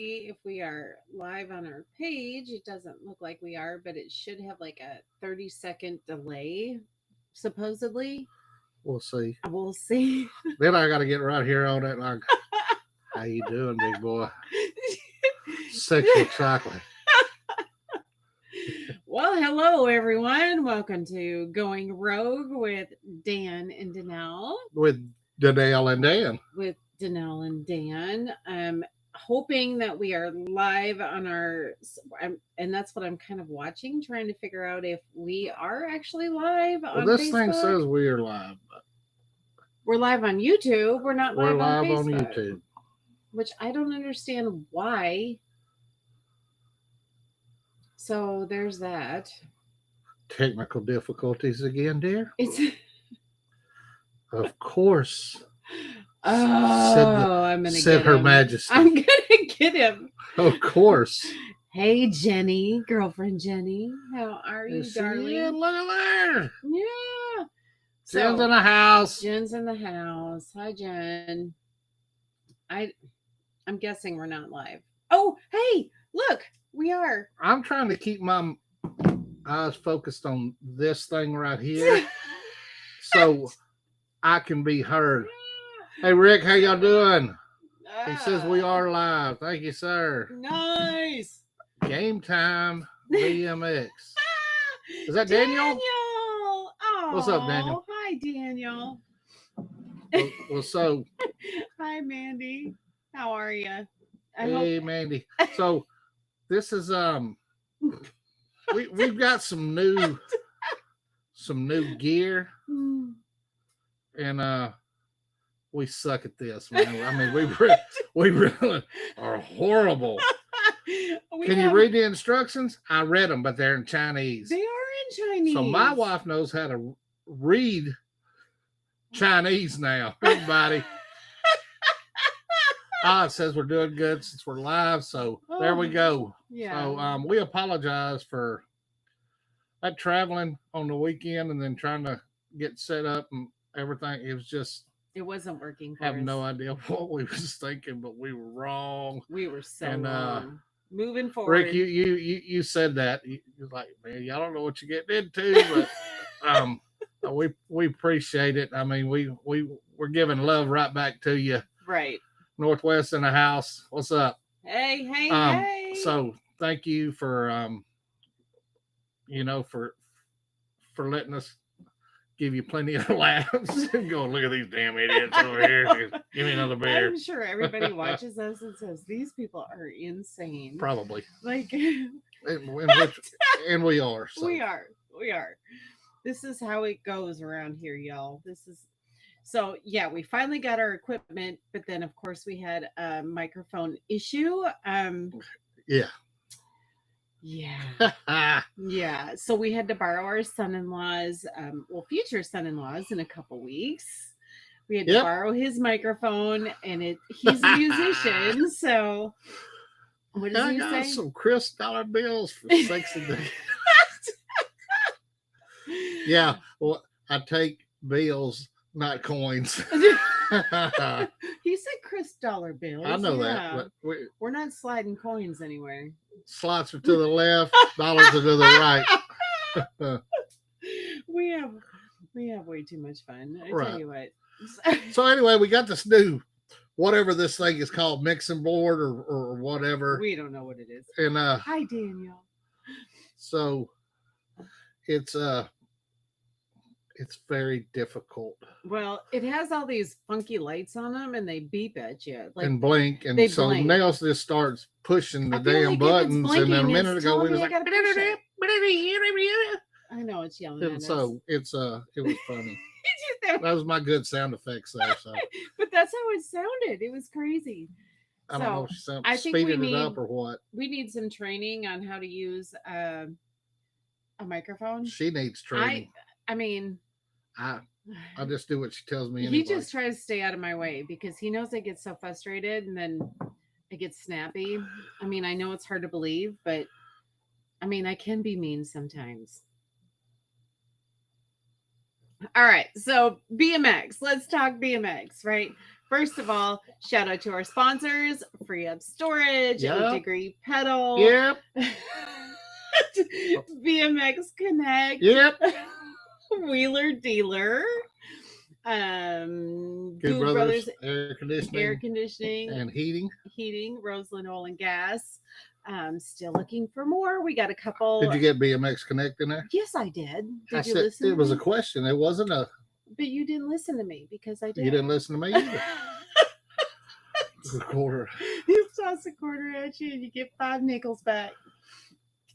if we are live on our page. It doesn't look like we are, but it should have like a 30-second delay, supposedly. We'll see. We'll see. Then I got to get right here on it. Like, how you doing, big boy? Sexual chocolate. Well, hello, everyone. Welcome to Going Rogue with Dan and Danelle. With Danelle and Dan. With Danelle and Dan. Hoping that we are live on our, and that's what I'm kind of watching, trying to figure out if we are actually live on Well, this Facebook. thing says we are live. We're live on YouTube. We're not live, We're live on on Facebook, YouTube. which I don't understand why. So there's that. Technical difficulties again, dear. It's Of course. I'm gonna said get Her him. Majesty. I'm gonna get him. Of course. Hey, Jenny, girlfriend Jenny, how are you, See, darling? yeah, look at there. Yeah. Jen's in the house. Jen's in the house. Hi, Jen. I'm guessing we're not live. Oh, hey, look, we are. I'm trying to keep my eyes focused on this thing right here so I can be heard. Hey, Rick, how y'all doing? He says we are live. Thank you, sir. Nice. Game time BMX. Is that Daniel? Oh, What's up, Daniel? Hi, Daniel. Well, so. Hi, Mandy. How are you? Hey, Mandy. So this is we've got some new gear, and we suck at this, man. I mean, we really are horrible. Can you read the instructions? I read them, but they're in Chinese. They are in Chinese. So my wife knows how to read Chinese now, everybody. It says we're doing good since we're live, so there we go. Yeah. So we apologize for that traveling on the weekend and then trying to get set up and everything. It wasn't working for us. I have us. no idea what we was thinking, but we were wrong. We were so wrong. Moving forward. Rick, you said that. You're like, man, y'all don't know what you're getting into, but we appreciate it. I mean, we're giving love right back to you. Right. Northwest in the house. What's up? Hey, hey. So thank you for for letting us give you plenty of laughs and go, look at these damn idiots over here. Give me another beer. I'm sure everybody watches us and says these people are insane. Probably. Like and we are. So. We are. This is how it goes around here, y'all. So yeah, we finally got our equipment, but then of course we had a microphone issue. Yeah. Yeah. So we had to borrow our son-in-law's, future son-in-law's in a couple weeks. We had to borrow his microphone, and he's a musician. So what does he say? I got some crisp dollar bills for $60. Yeah. Well, I take bills, not coins. He said crisp dollar bills. I know that, but we're not sliding coins anywhere. Slots are to the left, dollars are to the right. we have way too much fun. Tell you what. So anyway, we got this new whatever this thing is called, mixing board or whatever. We don't know what it is. And hi, Daniel. So it's very difficult. Well, it has all these funky lights on them, and they beep at you and blink, and so blink. Nails just starts pushing the damn buttons. And then a minute ago, we was like, I know it's yelling. And so it was funny. That was my good sound effects there. So, but that's how it sounded. It was crazy. I don't know if she speeded it up or what. We need some training on how to use a microphone. She needs training. I mean. I just do what she tells me. Anyway. He just tries to stay out of my way because he knows I get so frustrated and then I get snappy. I mean, I know it's hard to believe, but I mean, I can be mean sometimes. All right. So BMX, let's talk BMX, right? First of all, shout out to our sponsors, Free Up Storage, Yep. 8 Degree Pedal, Yep. BMX Connect, Yep. Wheeler Dealer, Good Good Brothers, Brothers air conditioning, Air Conditioning, and heating, Roseland Oil and Gas. Still looking for more. We got a couple. Did you get BMX Connect in there? Yes, I did. Did you said, listen? It to was me? a question. It wasn't a. But you didn't listen to me because I did. You didn't listen to me either. A quarter. You toss a quarter at you and you get 5 nickels back.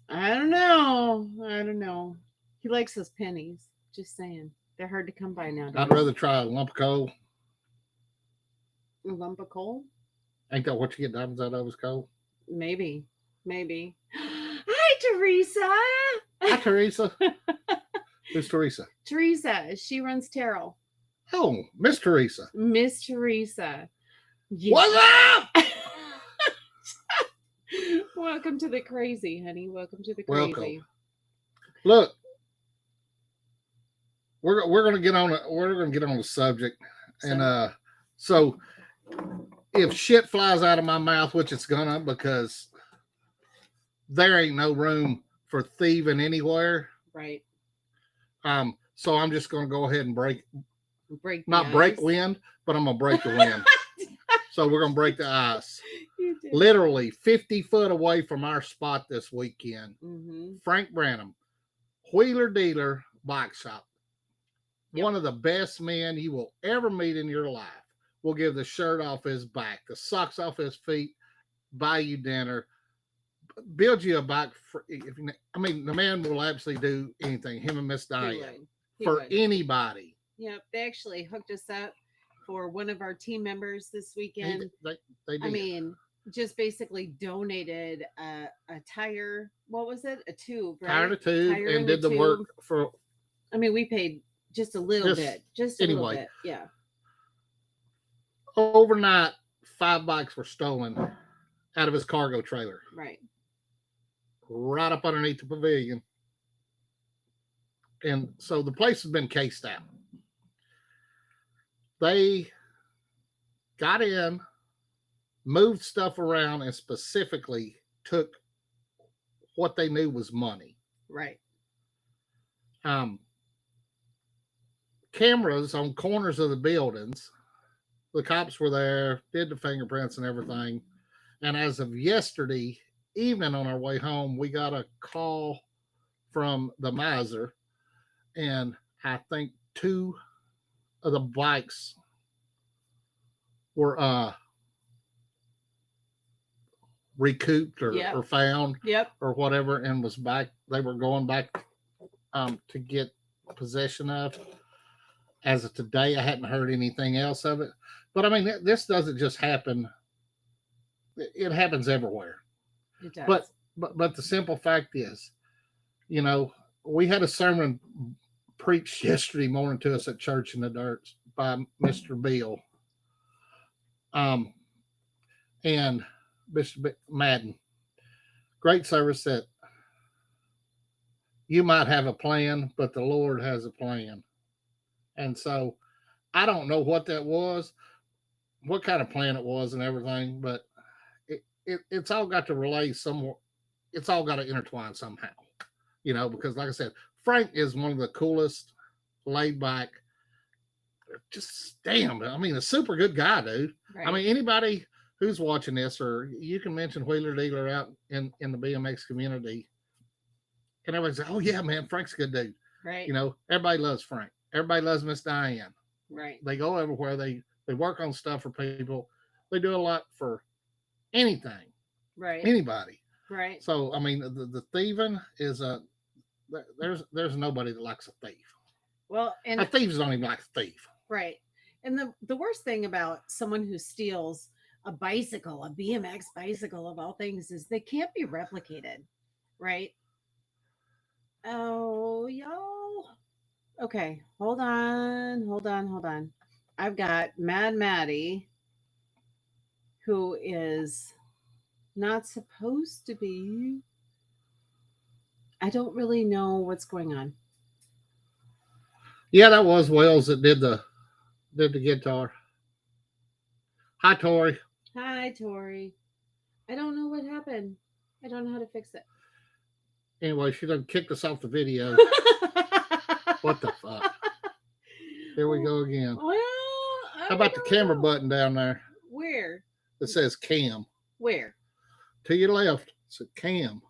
I don't know. He likes those pennies. Just saying. They're hard to come by nowadays. I'd rather try a lump of coal. A lump of coal? Ain't that what you get diamonds out of is coal? Maybe. Hi, Teresa. Hi, Teresa. Who's Teresa? Teresa. She runs Terrell. Oh, Miss Teresa. Miss Teresa. Yeah. What's up? Welcome to the crazy, honey. Welcome to the crazy. Welcome. Look, we're gonna get on the subject, and so if shit flies out of my mouth, which it's gonna, because there ain't no room for thieving anywhere. Right. So I'm just gonna go ahead and break ice. wind, but I'm gonna break the wind. So we're gonna break the ice. Literally 50 foot away from our spot this weekend. Mm-hmm. Frank Branham, Wheeler Dealer Bike Shop. Yep. One of the best men you will ever meet in your life. Will give the shirt off his back, the socks off his feet, buy you dinner, build you a bike. The man will absolutely do anything. Him and Miss Diane for anybody. Yep, they actually hooked us up for one of our team members this weekend. They did. I mean, just basically donated a tire. What was it? A tube, right? Tire and a tube, and did the work for. I mean, we paid just a little bit. Just a little bit. Yeah. Overnight, 5 bikes were stolen out of his cargo trailer. Right up underneath the pavilion. And so the place has been cased out. They got in, moved stuff around, and specifically took what they knew was money. Right. Cameras on corners of the buildings. The cops were there, did the fingerprints and everything. And as of yesterday evening on our way home, we got a call from the miser. And I think 2 of the bikes were recouped or found or whatever, and was back. They were going back to get possession of. As of today, I hadn't heard anything else of it. But I mean, this doesn't just happen. It happens everywhere. It does. But the simple fact is, we had a sermon preached yesterday morning to us at Church in the Dirt by Mr. Bill. And Bishop Madden. Great service that you might have a plan, but the Lord has a plan. And so I don't know what that was, what kind of plan it was and everything, but it's all got to relay somewhere. It's all got to intertwine somehow, because like I said, Frank is one of the coolest, laid back, just damn, I mean, a super good guy, dude. Right. I mean, anybody who's watching this, or you can mention Wheeler Dealer out in the BMX community, and everybody says, oh yeah, man, Frank's a good dude. Right. Everybody loves Frank. Everybody loves Miss Diane. Right. They go everywhere. They work on stuff for people. They do a lot for anything. Right. Anybody. Right. So I mean, the thieving is there's nobody that likes a thief. Well, and a thief don't even like a thief. Right. And the worst thing about someone who steals a bicycle, a BMX bicycle of all things, is they can't be replicated. Right. Oh, y'all. Okay, hold on. I've got Mad Maddie, who is not supposed to be. I don't really know what's going on. Yeah, that was Wells that did the guitar. Hi, Tori. Hi, Tori. I don't know what happened. I don't know how to fix it. Anyway, she done kicked us off the video. What the fuck? Here we go again. Well, how about the camera button down there? Where? It says cam. Where? To your left. It's a cam.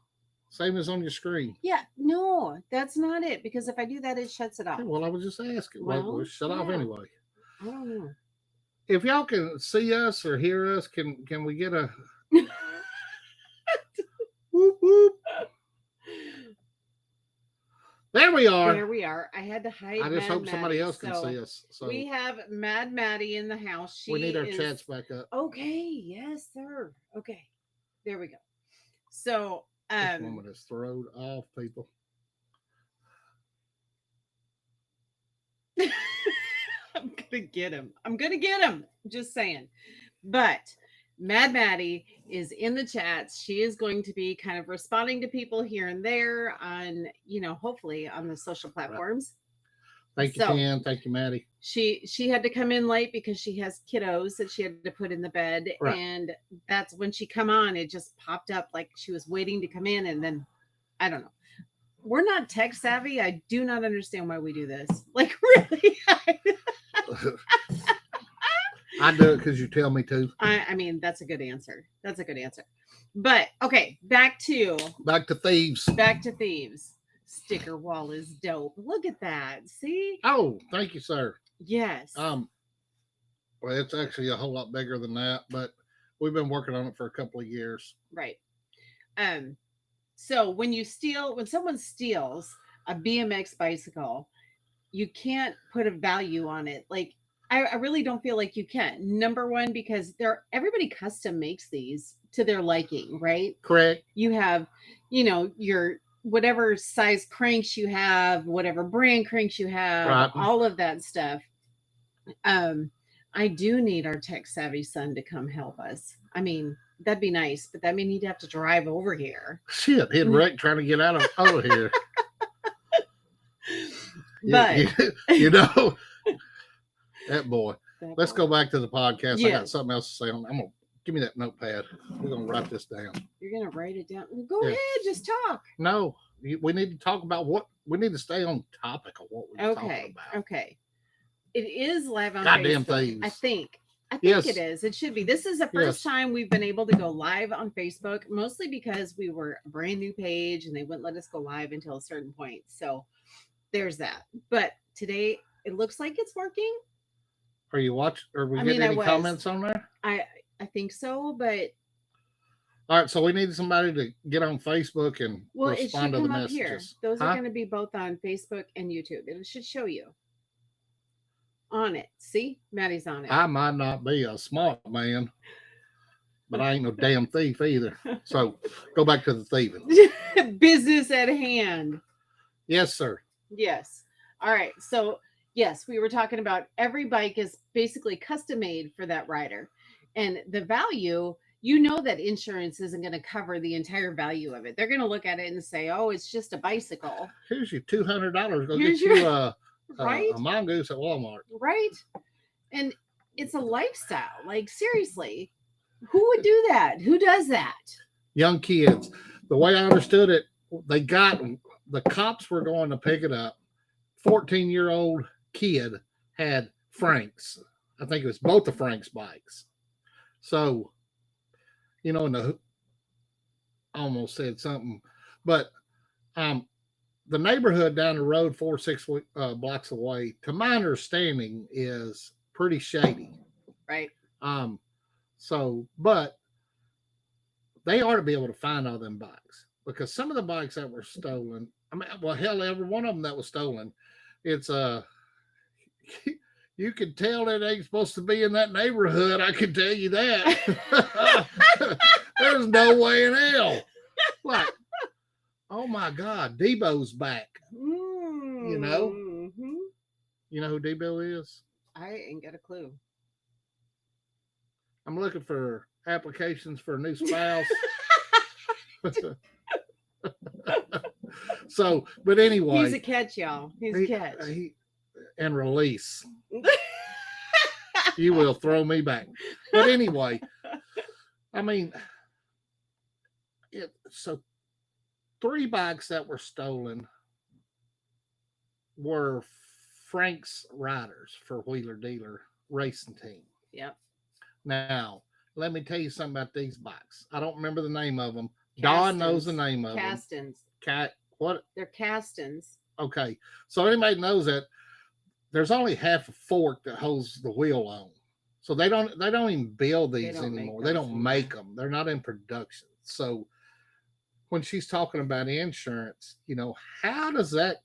Same as on your screen. Yeah, no, that's not it. Because if I do that, it shuts it off. Well, I was just asking. Well, shut off anyway. I don't know. If y'all can see us or hear us, can we get a whoop whoop? There we are. There we are. I had to hide. I just hope somebody else can see us. So we have Mad Maddie in the house. We need our chats back up. Okay. Yes, sir. Okay. There we go. So this woman is thrown off, people. I'm gonna get him. Just saying. But Mad Maddie is in the chats. She is going to be kind of responding to people here and there on, hopefully on the social platforms. Thank you, Ken. Thank you, Maddie. She had to come in late because she has kiddos that she had to put in the bed. Right. And that's when she come on, it just popped up like she was waiting to come in. And then, I don't know. We're not tech savvy. I do not understand why we do this. Like, really? I do it because you tell me to. I mean, that's a good answer. But okay, back to thieves. Back to thieves. Sticker wall is dope. Look at that. See? Oh, thank you, sir. Yes. Well, it's actually a whole lot bigger than that, but we've been working on it for a couple of years. Right. So when someone steals a BMX bicycle, you can't put a value on it. Like, I really don't feel like you can. Number one, because everybody custom makes these to their liking, right? Correct. You have, your whatever size cranks you have, whatever brand cranks you have, right. All of that stuff. I do need our tech savvy son to come help us. I mean, that'd be nice, but that means he'd have to drive over here. Shit, he'd wreck trying to get out of over here. But that boy. Let's go back to the podcast. Yeah. I got something else to say. I'm gonna give me that notepad. We're gonna write this down. You're gonna write it down. Well, go ahead, just talk. No, we need to talk about what we need to stay on topic of what we're talking about. Okay. It is live on Goddamn Facebook. Thieves. I think yes. It is. It should be. This is the first time we've been able to go live on Facebook, mostly because we were a brand new page and they wouldn't let us go live until a certain point. So there's that. But today it looks like it's working. Are you watching? Are we getting any comments on there? I think so, but all right. So we need somebody to get on Facebook and respond to the messages. Here. Those are going to be both on Facebook and YouTube. It should show you on it. See, Maddie's on it. I might not be a smart man, but I ain't no damn thief either. So go back to the thieving. Business at hand. Yes, sir. Yes. All right. So yes, we were talking about every bike is basically custom made for that rider. And the value, that insurance isn't going to cover the entire value of it. They're going to look at it and say, oh, it's just a bicycle. Here's your $200. Go get you a mongoose at Walmart. Right. And it's a lifestyle. Like, seriously, who would do that? Who does that? Young kids. The way I understood it, the cops were going to pick it up. 14-year-old kid had Frank's. I think it was both of Frank's bikes. So, I almost said something, but the neighborhood down the road 4 or 6 blocks away, to my understanding, is pretty shady. Right. But they ought to be able to find all them bikes, because some of the bikes that were stolen, hell, every one of them that was stolen, it's you can tell it ain't supposed to be in that neighborhood. I can tell you that. There's no way in hell. Like, oh my God, Debo's back. Mm-hmm. You know who Debo is? I ain't got a clue. I'm looking for applications for a new spouse. So, but anyway, he's a catch, y'all. He's a catch. And release. You will throw me back. But anyway, I mean, so 3 bikes that were stolen were Frank's Riders for Wheeler Dealer Racing Team. Yep. Now, let me tell you something about these bikes. I don't remember the name of them. Castons. Dawn knows the name of Castons. them. What? They're Castons. Okay. So anybody knows that there's only half a fork that holds the wheel on. So they don't even build these anymore. They don't make them. They're not in production. So when she's talking about insurance, how does that,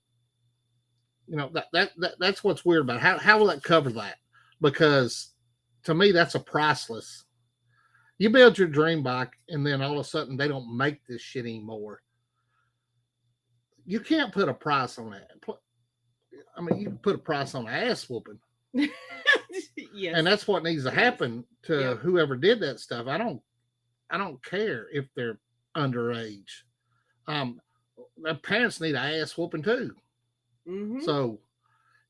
that's what's weird about it. How will that cover that? Because to me, that's a priceless. You build your dream bike and then all of a sudden they don't make this shit anymore. You can't put a price on that. I mean, you can put a price on ass whooping. Yes. And that's what needs to happen to whoever did that stuff. I don't care if they're underage. Their parents need an ass whooping too. Mm-hmm. So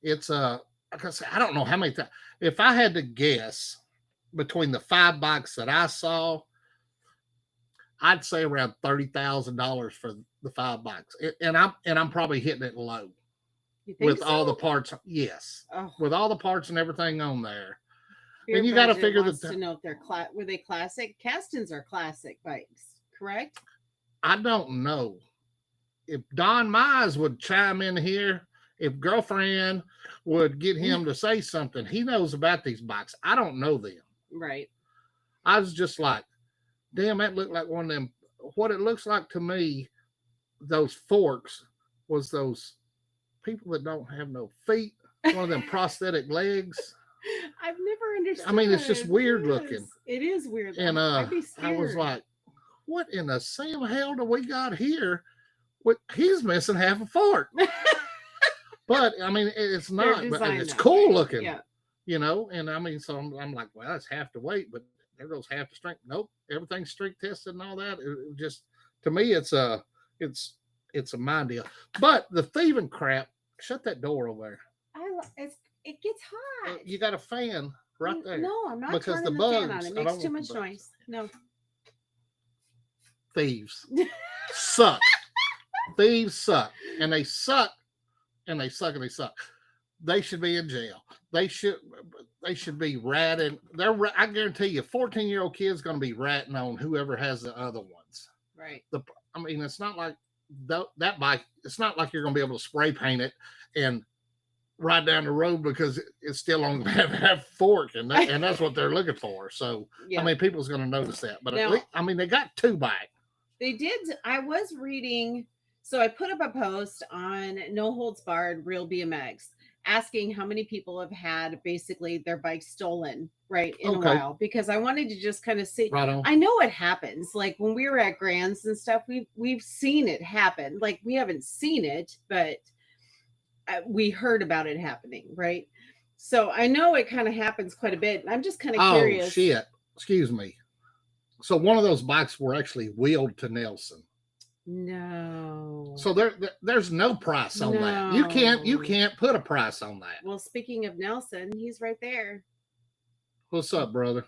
it's like I said, I don't know how many times. If I had to guess between the 5 bikes that I saw, I'd say around $30,000 for the 5 bikes, and I'm probably hitting it low. With all the parts, yes, with all the parts and everything on there. And you got to figure that. To know if they're were they classic? Castons are classic bikes, correct? I don't know. If Don Mize would chime in here, if girlfriend would get him to say something, he knows about these bikes. I don't know them. Right. I was just like, damn, that looked like one of them. What it looks like to me, those forks was those people that don't have no feet, one of them prosthetic legs. I've never understood. I mean, it's just weird looking. It is weird. And I was like, what in the same hell do we got here? He's missing half a fork. But I mean, it's not, but it's cool looking. Yeah. And I mean, so I'm like, well, that's half the weight, but there goes half the strength. Nope, everything's strength tested and all that. It just, to me, it's a mind deal. But the thieving crap, shut that door over there. It gets hot. You got a fan right there. No, I'm not because turning the fan on. It makes too much noise. No. Thieves suck. Thieves suck. And they suck. And they suck and they suck. They should be in jail. They should be ratting. I guarantee you, 14-year-old kid's going to be ratting on whoever has the other ones. Right. I mean, it's not like that bike. It's not like you're going to be able to spray paint it and ride down the road because it's still on have fork, and that's what they're looking for. So I mean, people's going to notice that. But now, at least, I mean, they got 2 back. They did. I was reading. So I put up a post on No Holds Barred Real BMX asking how many people have had basically their bike stolen, right, in a while, because I wanted to just kind of see. Right on. I know it happens. Like when we were at Grand's and stuff, we've seen it happen. Like we haven't seen it, but we heard about it happening, right? So I know it kind of happens quite a bit. I'm just kind of curious. Oh, shit. Excuse me. So one of those bikes were actually wheeled to Nelson. No. So there's no price on that. You can't put a price on that. Well, speaking of Nelson, he's right there. What's up, brother?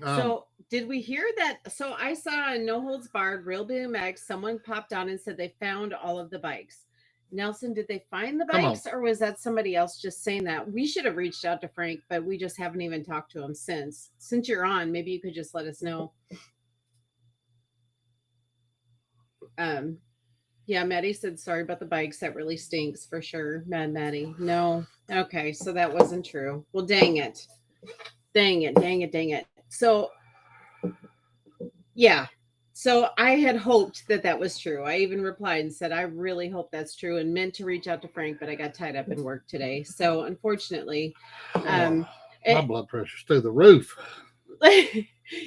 So did we hear that? So I saw in No Holds Barred Real BMX, someone popped on and said they found all of the bikes. Nelson, did they find the bikes, or was that somebody else just saying that? We should have reached out to Frank, but we just haven't even talked to him since. Since you're on, maybe you could just let us know. Yeah, Maddie said sorry about the bikes. That really stinks for sure. Mad Maddie. No. Okay, so that wasn't true. Well, dang it. So yeah. So I had hoped that was true. I even replied and said, I really hope that's true, and meant to reach out to Frank, but I got tied up in work today. So unfortunately, my blood pressure's through the roof.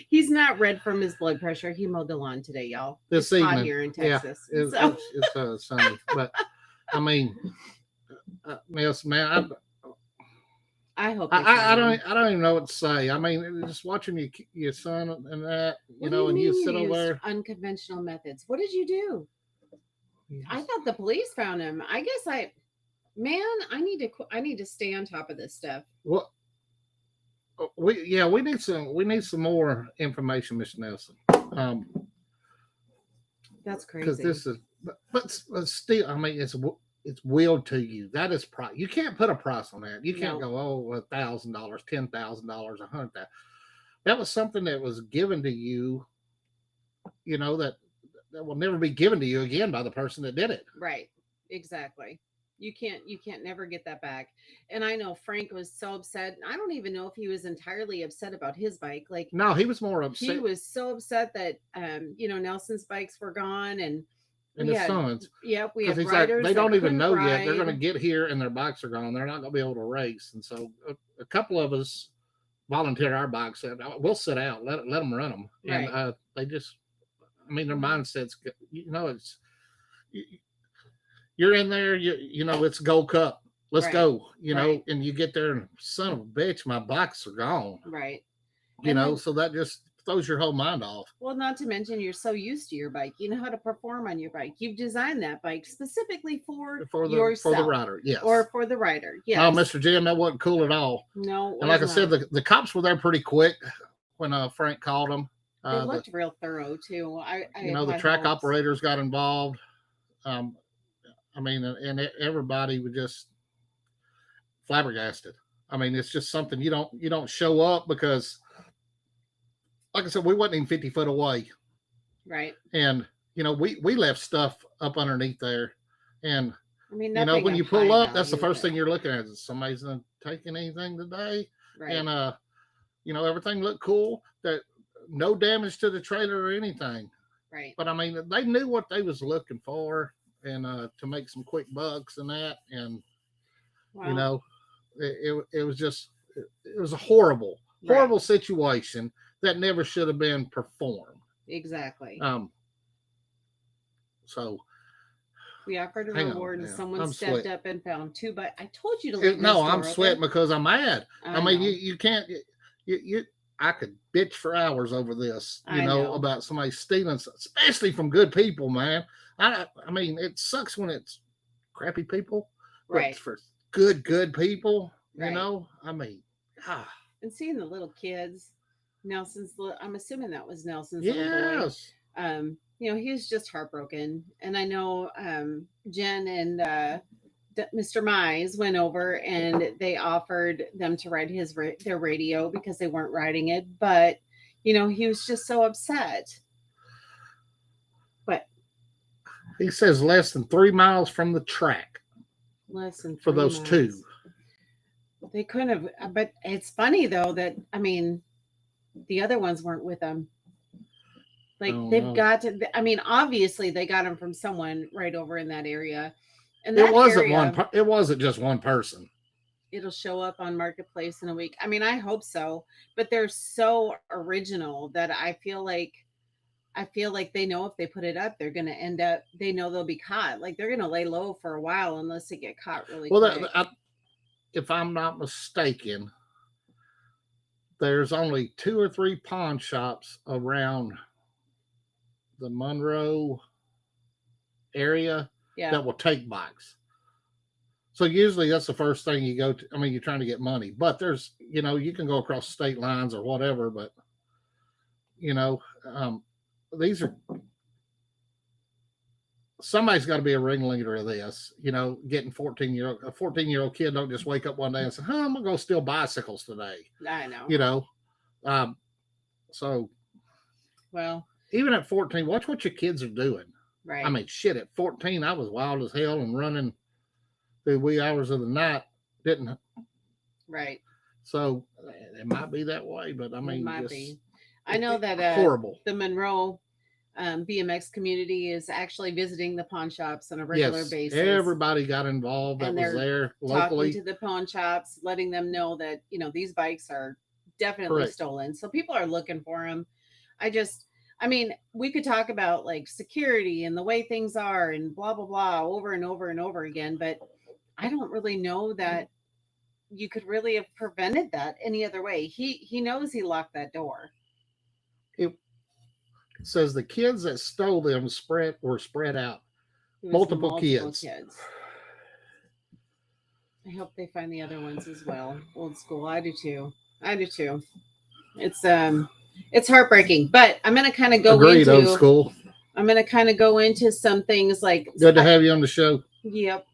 He's not red from his blood pressure. He mowed the lawn today, y'all. This evening. Hot here in Texas. Yeah, it's sunny. But I mean, yes, man. I hope. I don't even know what to say. I mean, just watching your son and that, and you sit over there. Unconventional methods. What did you do? Yes. I thought the police found him. I guess I need to stay on top of this stuff. What? we need some more information, Miss Nelson. That's Because crazy. this is, but still, I mean, it's willed to you. That is price. You can't put a price on that. You can't No. go, oh, $1,000, $10,000, $100,000. That was something that was given to you. You know that will never be given to you again by the person that did it. Right. Exactly. You can't never get that back. And I know Frank was so upset. I don't even know if he was entirely upset about his bike. Like No, he was more he upset. was so upset that Nelson's bikes were gone, and And we his had sons, we because had he's like, riders they that don't even couldn't know yet. They're going to ride. get here and their bikes are gone. They're not going to be able to race. And so a couple of us volunteered our bikes. Said, we'll sit out, let them run them. And Right. they just, I mean, their mindsets, it's, you're in there, it's Gold Cup. Let's Right. go, Right. and you get there and son of a bitch, my bikes are gone, Right. And then, so that just throws your whole mind off. well, not to mention, you're so used to your bike. You know how to perform on your bike. You've designed that bike specifically for For the yourself rider, yes. or for the rider. No, Yes. Mr. Jim, that wasn't cool at all. No, it And like I was said, not. the cops were there pretty quick when Frank called them. They looked real thorough too. I have The high track hopes. operators got involved. Um, I mean, and everybody was just flabbergasted. I mean, it's just something you don't show up because, like I said, we wasn't even 50 foot away, Right. and we left stuff up underneath there, and I mean, when nothing you of pull high up, that's the value, first but thing you're looking at. Is somebody's taking anything today? right. And everything looked cool. That no damage to the trailer or anything. Right. But I mean, they knew what they was looking for, and to make some quick bucks and that, and Well, it was just it was a horrible right. situation that never should have been performed. Exactly. So We offered a hang on reward, and now. someone I'm stepped sweating. up and found two. But I told you to leave No, this door I'm sweating open. because I'm mad. I mean, know. you can't. You I could bitch for hours over this, I know. about somebody stealing, especially from good people, man. I mean, it sucks when it's crappy people, but Right. for good people, Right. I mean, And seeing the little kids, I'm assuming that was Nelson's little boy. yes. He was just heartbroken. And I know Jen and Mr. Mize went over and they offered them to ride their radio because they weren't riding it. But, he was just so upset. But He says less than 3 miles from the track less than for 3 those miles. two. They couldn't have. But it's funny, though, that, I mean, the other ones weren't with them. Like, they've got to, I mean, obviously they got them from someone right over in that area. And that It wasn't just one person. It'll show up on Marketplace in a week. I mean, I hope so, but they're so original that I feel like they know if they put it up, they're going to end up, they know they'll be caught. Like, they're going to lay low for a while unless they get caught really quick. If I'm not mistaken, there's only 2 or 3 pawn shops around the Monroe area that will take bikes. So usually that's the first thing you go to. I mean, you're trying to get money, but there's, you can go across state lines or whatever, but these are, somebody's got to be a ringleader of this, getting a 14-year-old kid don't just wake up one day and say, I'm going to go steal bicycles today. I know. So, well, even at 14, watch what your kids are doing. Right. I mean, shit, at 14, I was wild as hell and running the wee hours of the night, didn't. Right. So it might be that way, but I mean, it might be. I know that horrible. The Monroe BMX community is actually visiting the pawn shops on a regular basis. Everybody got involved that was there locally. Talking to the pawn shops, letting them know that, these bikes are definitely stolen. So people are looking for them. I mean, we could talk about like security and the way things are and blah, blah, blah over and over and over again. But I don't really know that you could really have prevented that any other way. He knows he locked that door. It says the kids that stole them were spread out. Multiple kids. I hope they find the other ones as well. Old school. I do too. I do too. It's heartbreaking, but I'm gonna kind of go Agreed, old into. school. I'm gonna kind of go into some things like. Good to have you on the show. Yep.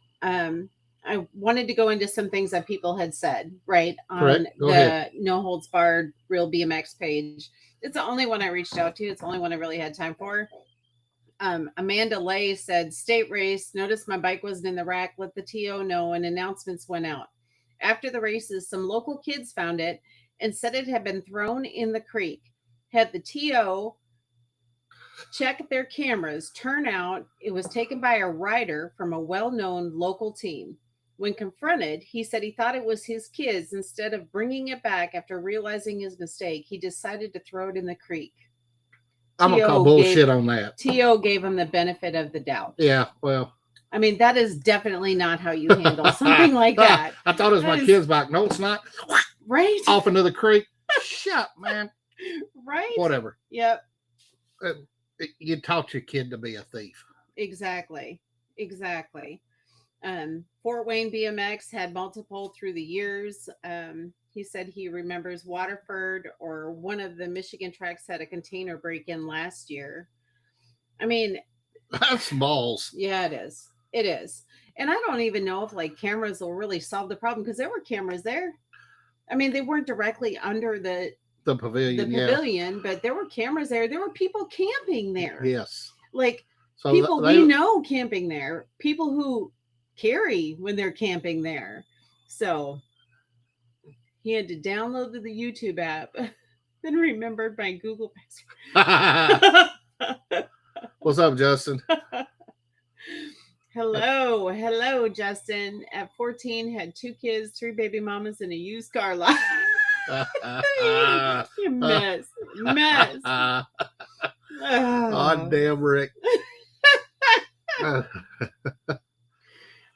I wanted to go into some things that people had said, right, Correct. on Go the ahead. No Holds Barred Real BMX page. It's the only one I reached out to. It's the only one I really had time for. Amanda Lay said, "State race. Noticed my bike wasn't in the rack. Let the TO know, and announcements went out. After the races, some local kids found it and said it had been thrown in the creek. Had the TO check their cameras. Turn out it was taken by a rider from a well-known local team. When confronted, he said he thought it was his kids. Instead of bringing it back after realizing his mistake, he decided to throw it in the creek. I'm going to call bullshit on that. TO gave him the benefit of the doubt. Yeah, well. I mean, that is definitely not how you handle something like that. I thought it was my kid's bike. No, it's not. Right? Off into the creek. Shut, man. Right? Whatever. Yep. You taught your kid to be a thief. Exactly. Fort Wayne BMX had multiple through the years. He said he remembers Waterford or one of the Michigan tracks had a container break-in last year. I mean, that's balls. Yeah, it is. It is. And I don't even know if like cameras will really solve the problem because there were cameras there. I mean, they weren't directly under the pavilion, but there were cameras there. There were people camping there. Yes. Like people we know camping there, people who carry when they're camping there. So he had to download the YouTube app, then remembered my Google password. What's up, Justin? Hello, Justin. At 14, had 2 kids, 3 baby mamas, and a used car lot. You mess. Oh, damn, Rick.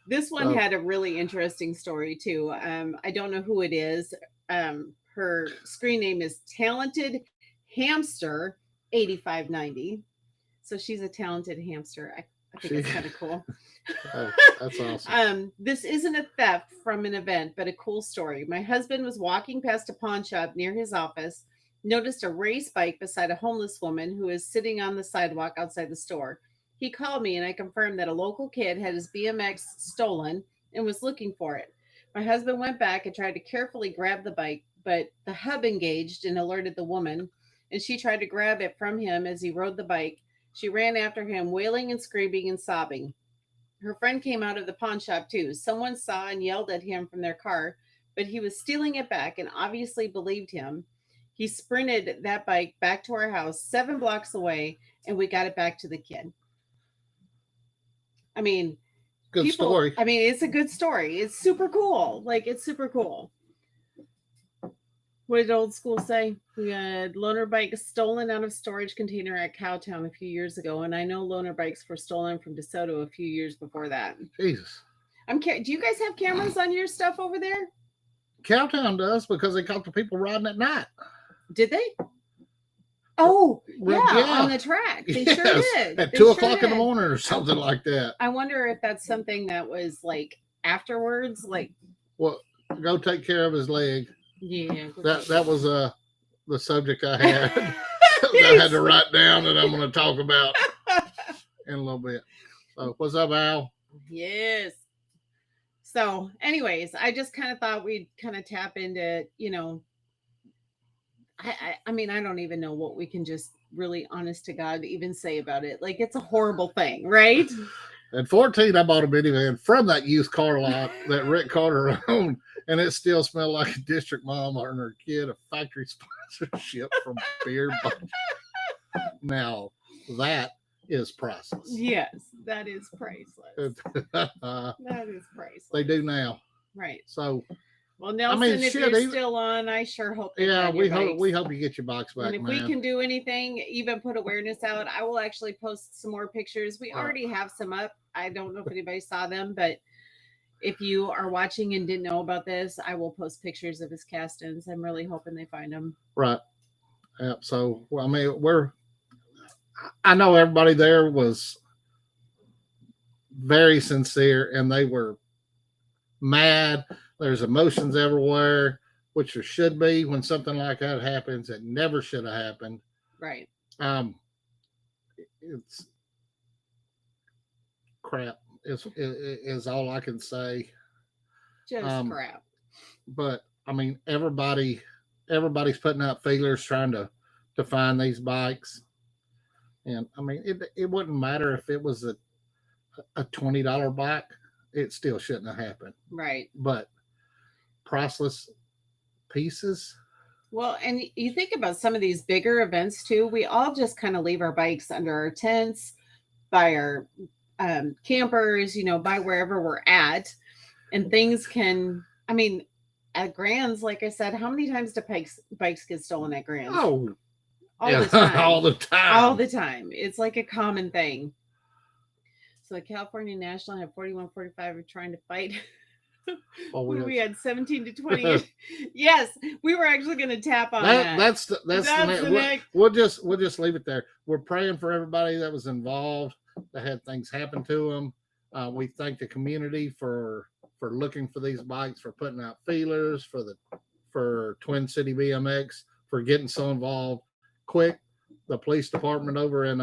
This one had a really interesting story too. I don't know who it is. Her screen name is Talented Hamster 8590. So she's a talented hamster. I think it's kind of cool. Oh, that's awesome. This isn't a theft from an event, but a cool story. My husband was walking past a pawn shop near his office, noticed a race bike beside a homeless woman who was sitting on the sidewalk outside the store. He called me and I confirmed that a local kid had his BMX stolen and was looking for it. My husband went back and tried to carefully grab the bike, but the hub engaged and alerted the woman, and she tried to grab it from him as he rode the bike. She ran after him, wailing and screaming and sobbing. Her friend came out of the pawn shop too. Someone saw and yelled at him from their car, but he was stealing it back and obviously believed him. He sprinted that bike back to our house 7 blocks away, and we got it back to the kid. I mean, good story. I mean, it's a good story. It's super cool. Like, it's super cool. What did old school say? We had loaner bikes stolen out of storage container at Cowtown a few years ago, and I know loaner bikes were stolen from DeSoto a few years before that. Jesus. Do you guys have cameras on your stuff over there? Cowtown does, because they caught the people riding at night. Did they? Oh, yeah, on the track. They sure did. At 2 o'clock in the morning or something like that. I wonder if that's something that was like afterwards, like. Well, go take care of his leg. Yeah. That was the subject I had. I had to write down that I'm going to talk about in a little bit. So, what's up, Al? Yes. So, anyways, I just kind of thought we'd kind of tap into, I mean, I don't even know what we can just really, honest to God, even say about it. Like, it's a horrible thing, right? At 14, I bought a minivan from that used car lot that Rick Carter owned, and it still smelled like a district mom and her kid a factory sponsorship from Beer Bunch. Now, that is priceless. Yes, that is priceless. That is priceless. They do now. Right. So, well, Nelson, if you're still on, I sure hope. Yeah, we hope you get your box back, and if we can do anything, even put awareness out, I will actually post some more pictures. We already have some up. I don't know if anybody saw them, but if you are watching and didn't know about this, I will post pictures of his cast-ins. I'm really hoping they find them. Right. Yeah. So, well, I mean, I know everybody there was very sincere, and they were mad. There's emotions everywhere. which there should be when something like that happens. It never should have happened. Right. It's crap. Is all I can say. Just crap. But I mean, everybody's putting out feelers trying to find these bikes, and I mean, it wouldn't matter if it was a $20 bike. It still shouldn't have happened. Right. But priceless pieces. Well, and you think about some of these bigger events too. We all just kind of leave our bikes under our tents, by our campers, by wherever we're at, and things can. I mean, at Grand's, like I said, how many times do bikes get stolen at Grand's? Oh, all the time. All the time. All the time. It's like a common thing. So the California National had 41-45 trying to fight. We had 17 to 20. Yes, we were actually going to tap on that. That's the next. We'll just leave it there. We're praying for everybody that was involved, that had things happen to them. We thank the community for looking for these bikes, for putting out feelers, for Twin City BMX, for getting so involved quick. The police department over in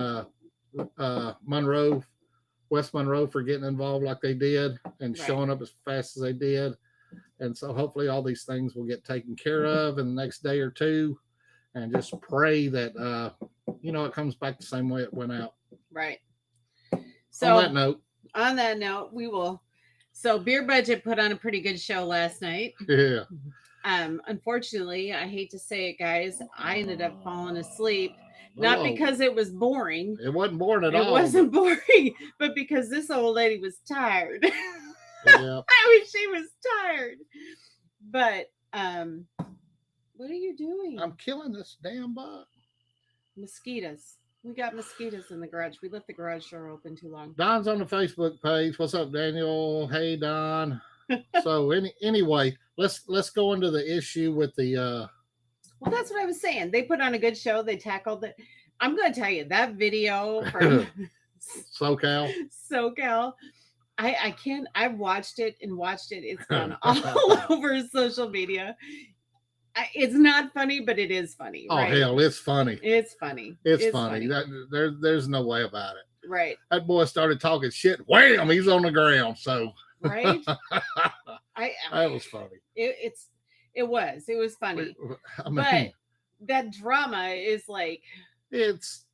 West Monroe, for getting involved like they did and showing up as fast as they did. And so hopefully all these things will get taken care of in the next day or two, and just pray that it comes back the same way it went out. Right. So on that note, we will. So Beer Budget put on a pretty good show last night. Yeah. Unfortunately, I hate to say it, guys, I ended up falling asleep. Not because it was boring. It wasn't boring at all. It wasn't boring, but because this old lady was tired. Yeah. She was tired. But what are you doing? I'm killing this damn bug. Mosquitoes. We got mosquitoes in the garage. We left the garage door open too long. Don's on the Facebook page. What's up, Daniel? Hey, Don. So anyway, let's go into the issue with the Well, that's what I was saying. They put on a good show. They tackled it. I'm going to tell you, that video from SoCal, I can't. I've watched it. It's gone all over social media. It's not funny, but it is funny. Oh, right? Hell, it's funny. It's funny. It's funny. There's no way about it. Right. That boy started talking shit. Wham! He's on the ground. So. Right. That was funny. It was funny. I mean, but that drama is like it's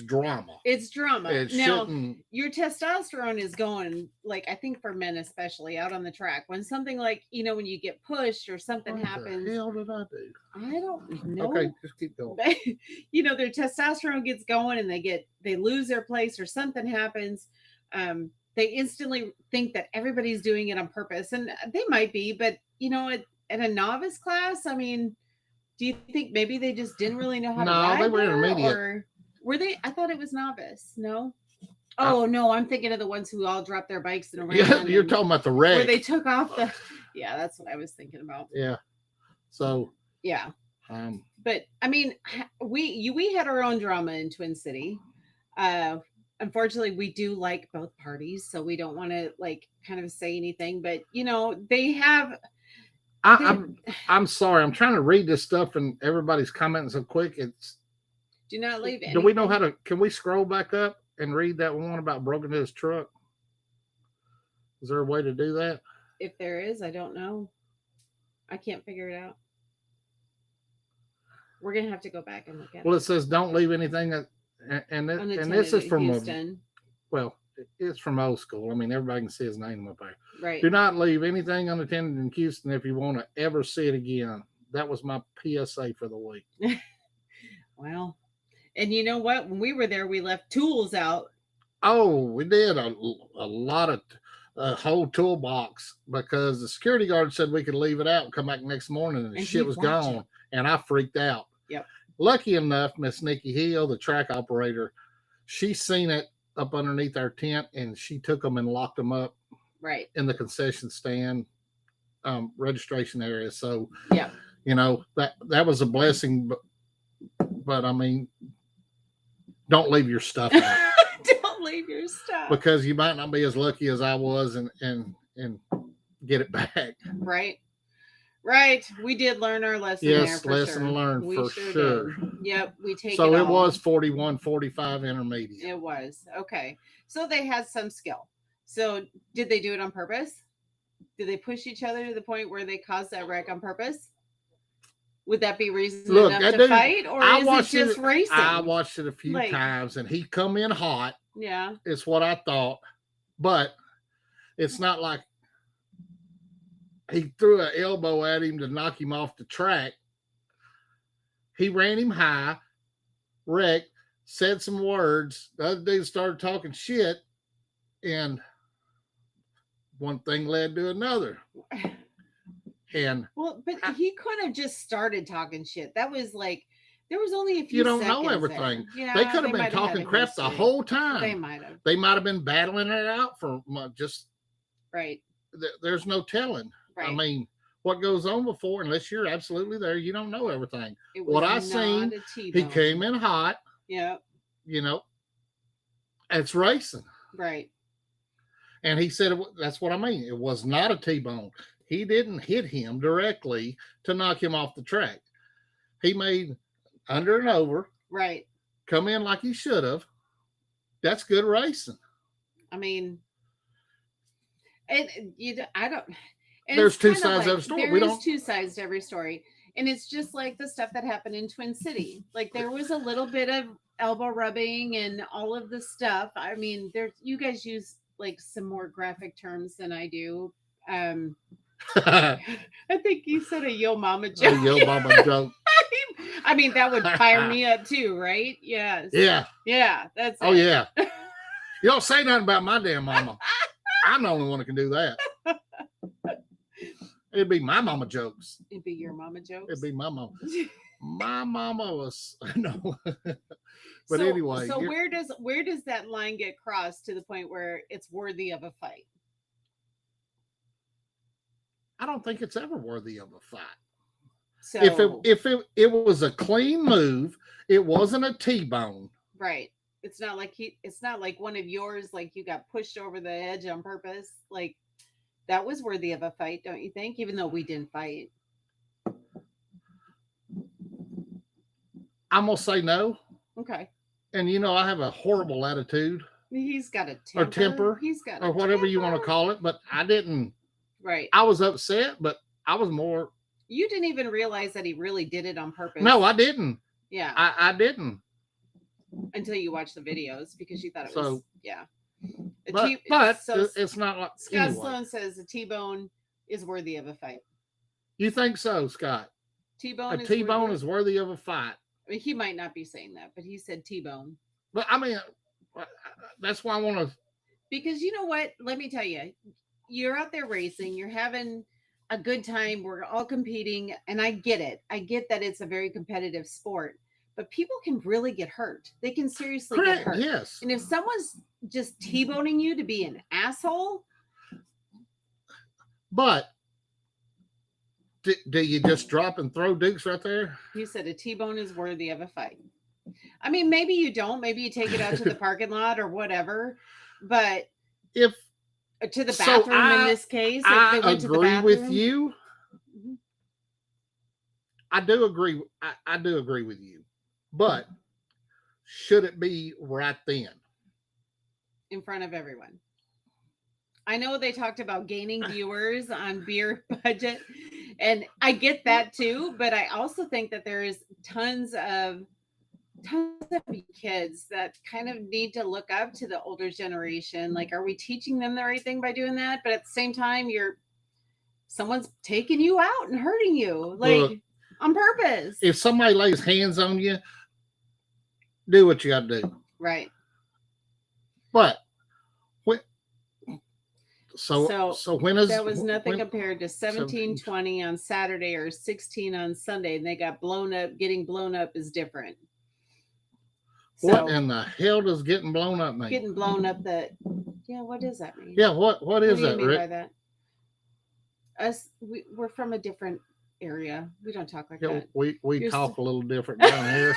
drama. It's drama. Now your testosterone is going, like, I think for men especially, out on the track. When something like, when you get pushed or something happens. What the hell did I do? I don't know. Okay, just keep going. Their testosterone gets going and they lose their place or something happens. They instantly think that everybody's doing it on purpose, and they might be, but at a novice class, I mean, do you think maybe they just didn't really know how to ride? No, they were intermediate. Or were they? I thought it was novice. No. Oh no, I'm thinking of the ones who all dropped their bikes and ran. Yeah, you're talking about the wreck where they took off the. Yeah, that's what I was thinking about. Yeah. So. Yeah. But I mean, we had our own drama in Twin City. Unfortunately, we do like both parties, so we don't want to kind of say anything. But they have. I'm sorry. I'm trying to read this stuff, and everybody's commenting so quick. Do not leave. Do we know how to? Can we scroll back up and read that one about broken his truck? Is there a way to do that? If there is, I don't know. I can't figure it out. We're gonna have to go back and look at it. Well, it says don't leave anything. And this is from it's from old school. I mean, everybody can see his name up there. Right. Do not leave anything unattended in Houston if you want to ever see it again. That was my PSA for the week. Well, and you know what? When we were there, we left tools out. Oh, we did a lot of a whole toolbox, because the security guard said we could leave it out and come back next morning, and the shit was gone, and I freaked out. Yep. Lucky enough, Miss Nikki Hill, the track operator, she seen it up underneath our tent, and she took them and locked them up right in the concession stand registration area. So yeah, that was a blessing. But I mean, don't leave your stuff out. Don't leave your stuff, because you might not be as lucky as I was and get it back. Right. Right. We did learn our lesson there Yes, for lesson sure. learned We for sure sure. did. Yep. We take So it it all. was 41, 45 intermediate. It was. Okay. So they had some skill. So did they do it on purpose? Did they push each other to the point where they caused that wreck on purpose? Would that be reason Look, enough that to dude, fight, or I is it watched just it. I racing? watched it a few Like, times, and he come in hot. yeah. It's what I thought, but it's not like he threw an elbow at him to knock him off the track. He ran him high, wrecked, said some words. The other dude started talking shit, and one thing led to another. And Well, but he could have just started talking shit. That was like there was only a few. you don't know seconds everything. there. Yeah, they could have might been talking had a crap the history. whole time. They might have. They might have been battling it out for just Right. There's no telling. Right. I mean, what goes on before, unless you're absolutely there, you don't know everything. It was What I not seen, a he T-bone. came in hot. Yeah. You know, it's racing. Right. And he said, that's what I mean. It was not a T-bone. He didn't hit him directly to knock him off the track. He made under and over. Right. Come in like he should have. That's good racing. I mean, and I don't. And there's two kind of sides like, of the story. There is two sides to every story, and it's just like the stuff that happened in Twin City. Like there was a little bit of elbow rubbing and all of the stuff. I mean, there's you guys use like some more graphic terms than I do. I think you said a yo mama joke. A yo mama joke. I mean, that would fire me up too, right? Yes. Yeah. Yeah. That's Oh, it. yeah. You don't say nothing about my damn mama. I'm the only one that can do that. It'd be my mama jokes. It'd be your mama jokes. It'd be my mama. My mama was no. But so, anyway. So where does that line get crossed to the point where it's worthy of a fight? I don't think it's ever worthy of a fight. So if it was a clean move, it wasn't a T-bone. Right. It's not like one of yours, like you got pushed over the edge on purpose. Like that was worthy of a fight, don't you think? Even though we didn't fight. I'm gonna say no. Okay. And I have a horrible attitude. He's got a temper. Or temper. He's got or whatever you want to call it, but I didn't. Right. I was upset, but I was more. You didn't even realize that he really did it on purpose. No, I didn't. Yeah. I didn't. Until you watched the videos because you thought it was, yeah. But it's not like. Scott Sloan says a T-bone is worthy of a fight. You think so, Scott? T-bone. A T-bone is worthy of a fight. I mean, he might not be saying that, but he said T-bone. But I mean, that's why I want to. Because you know what? Let me tell you, you're out there racing. You're having a good time. We're all competing, and I get it. I get that it's a very competitive sport. But people can really get hurt. They can seriously get hurt. Yes. And if someone's just T-boning you to be an asshole. But do you just drop and throw dukes right there? You said a T-bone is worthy of a fight. I mean, maybe you don't. Maybe you take it out to the parking lot or whatever. But if to the bathroom in this case, I agree with you. Mm-hmm. I do agree. I do agree with you. But should it be right then? In front of everyone. I know they talked about gaining viewers on Beer Budget, and I get that too, but I also think that there is tons of kids that kind of need to look up to the older generation. Like, are we teaching them the right thing by doing that? But at the same time, someone's taking you out and hurting you. Like, look, on purpose. If somebody lays hands on you, do what you got to do. Right. But so when is that was nothing compared to 17:20 on Saturday or 16 on Sunday, and they got blown up. Getting blown up is different. What in the hell does getting blown up mean? Getting blown up. What does that mean? Yeah, what is that, Rick? By that? We're from a different area. We don't talk like that. We talk a little different down here.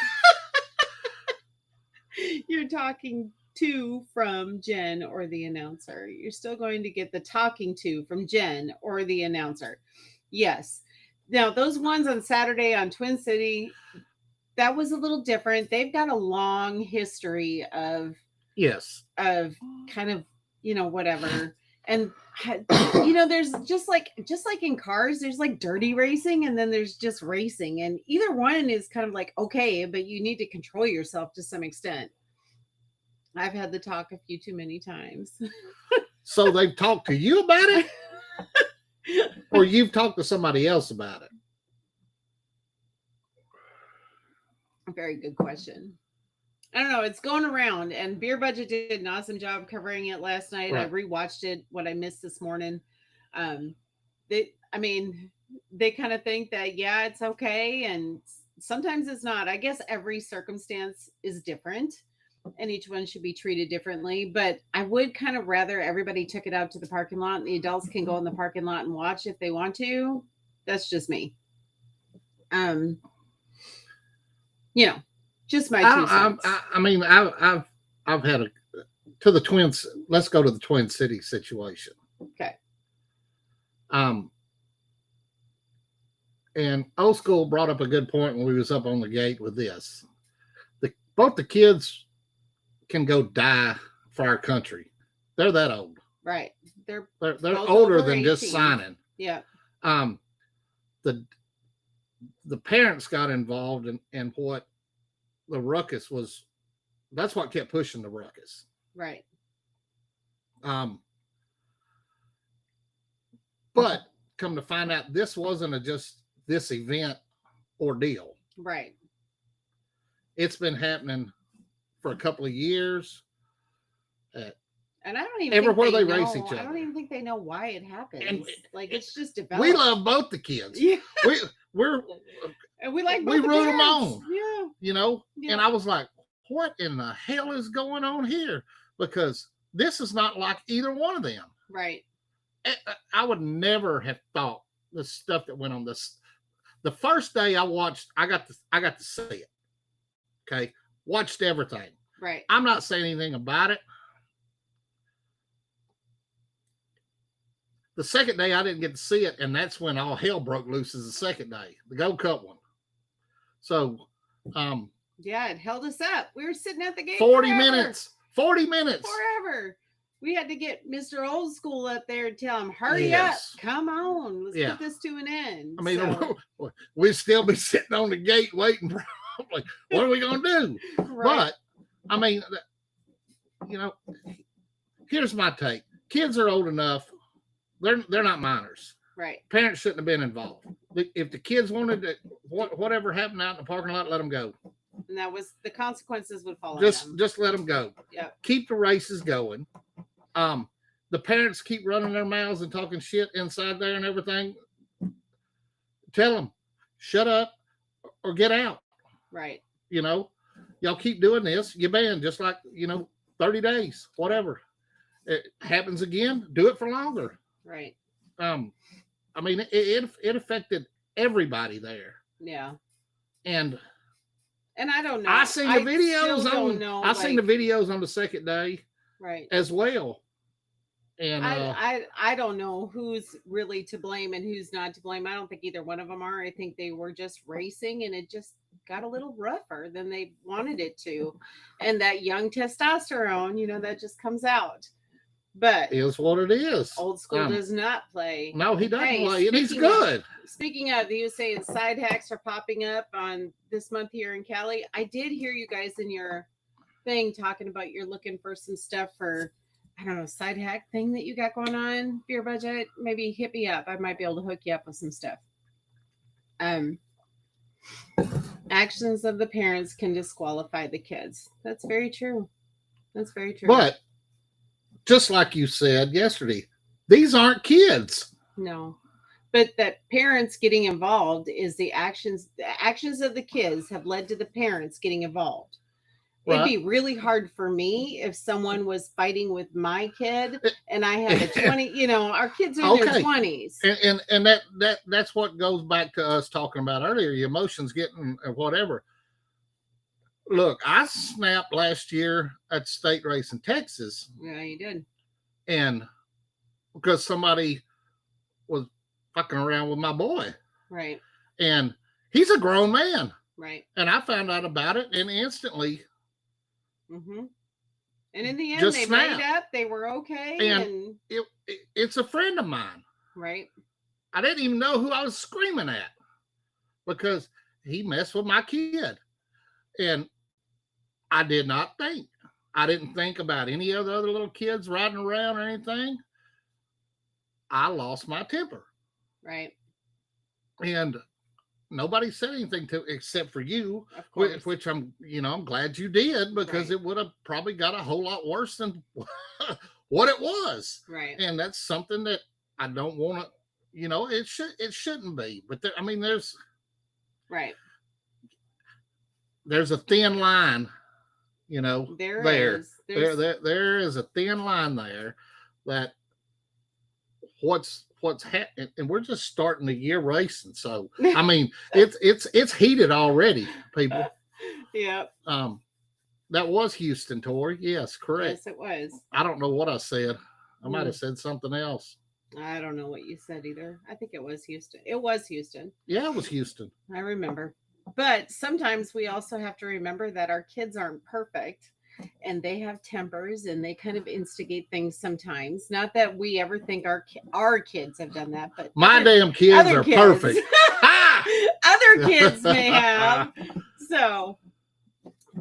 You're talking to from Jen or the announcer. You're still going to get the talking to from Jen or the announcer. Yes, Now those ones on Saturday on Twin City, that was a little different. They've got a long history of Yes. kind of, whatever. And there's just like in cars, there's like dirty racing and then there's just racing, and either one is kind of like okay, but you need to control yourself to some extent. I've had the talk a few too many times. So they've talked to you about it? Or you've talked to somebody else about it? A very good question. I don't know. It's going around, and Beer Budget did an awesome job covering it last night. Right. I rewatched it, what I missed this morning. They kind of think that, yeah, it's okay. And sometimes it's not. I guess every circumstance is different and each one should be treated differently. But I would kind of rather everybody took it out to the parking lot and the adults can go in the parking lot and watch if they want to. That's just me. Just my 2 cents. I've had to the Twins. Let's go to the Twin City situation. Okay. And Old School brought up a good point when we was up on the gate with this. Both the kids can go die for our country. They're that old. Right. They're older than 18. Just signing. Yeah. The parents got involved in what the ruckus was. That's what kept pushing the ruckus. Right. But come to find out, this wasn't just this event ordeal. Right. It's been happening for a couple of years. And I don't even everywhere think they race each other. I don't even think they know why it happens. And it's just developed. We love both the kids. Yeah. And we like we root them on. Yeah. Yeah. And I was like, what in the hell is going on here? Because this is not like either one of them. Right. I would never have thought the stuff that went on this. The first day I watched, I got to see it. Okay. Watched everything. Right. I'm not saying anything about it. The second day I didn't get to see it, and that's when all hell broke loose. Is the second day, the Gold Cup one. So, yeah, it held us up. We were sitting at the gate 40 forever. minutes. 40 minutes. Forever. We had to get Mr. Old School up there and tell him, hurry up. Come on. Let's put this to an end. I mean, we'd still be sitting on the gate waiting for like, what are we going to do? Right. But, I mean, here's my take. Kids are old enough. They're not minors. Right. Parents shouldn't have been involved. If the kids wanted to, whatever happened out in the parking lot, let them go. And that was the consequences would fall on them. Just let them go. Yeah. Keep the races going. The parents keep running their mouths and talking shit inside there and everything. Tell them, shut up or get out. Right. Y'all keep doing this. You're banned just like, 30 days, whatever. It happens again, do it for longer. Right. I mean, it affected everybody there. Yeah. And I don't know. I seen the videos seen the videos on the second day. Right. As well. And I don't know who's really to blame and who's not to blame. I don't think either one of them are. I think they were just racing and it just got a little rougher than they wanted it to. And that young testosterone, that just comes out. But is what it is. Old School does not play. No, he doesn't play, and he's good. Speaking of, you saying side hacks are popping up on this month here in Cali. I did hear you guys in your thing talking about you're looking for some stuff for, I don't know, side hack thing that you got going on, Beer Budget. Maybe hit me up. I might be able to hook you up with some stuff. Actions of the parents can disqualify the kids. That's very true. That's very true. But just like you said yesterday, these aren't kids. No, but that parents getting involved is the actions of the kids have led to the parents getting involved. Right. It'd be really hard for me if someone was fighting with my kid and I have a 20, our kids are in their 20s. And that's what goes back to us talking about earlier, your emotions getting whatever. Look, I snapped last year at state race in Texas. Yeah, you did. And because somebody was fucking around with my boy. Right. And he's a grown man. Right. And I found out about it and instantly. Mm-hmm. And in the end, Just they snapped. made up. They were okay. And it's a friend of mine. Right. I didn't even know who I was screaming at because he messed with my kid. And I did not think. I didn't think about any of the other little kids riding around or anything. I lost my temper. Right. And nobody said anything to except for you, Of course. which I'm glad you did, because Right. it would have probably got a whole lot worse than what it was. Right. And that's something that I don't want to, it shouldn't be. But there's right. There's a thin line, There is. There is a thin line there that what's happening, and we're just starting the year racing. So it's heated already, people. Yep. That was Houston, Tori. Yes, correct. Yes, it was. I don't know what I said. I might have said something else. I don't know what you said either. I think it was Houston. It was Houston. Yeah, it was Houston. I remember. But sometimes we also have to remember that our kids aren't perfect and they have tempers and they kind of instigate things sometimes. Not that we ever think our kids have done that, but my damn kids are perfect. Other kids may have. So,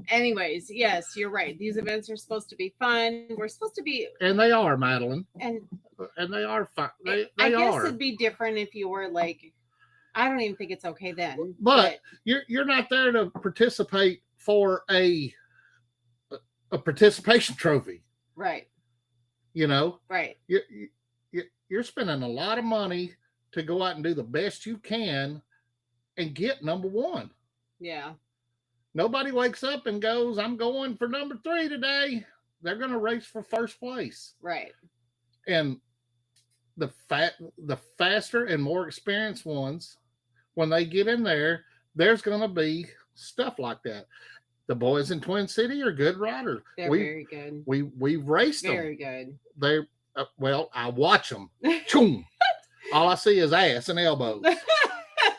anyways, yes, you're right. These events are supposed to be fun. We're supposed to be, and they are, Madeline. And they are fun. They I guess are. it'd be different if you were like, I don't even think it's okay then. But you're not there to participate for a participation trophy, right? Right. You're spending a lot of money to go out and do the best you can and get number one. Yeah. Nobody wakes up and goes, "I'm going for number 3 today." They're going to race for first place, right? And the faster and more experienced ones, when they get in there, there's going to be stuff like that. The boys in Twin City are good riders. They're very good. We've raced them. Very good. They're I watch them. Choom. All I see is ass and elbows.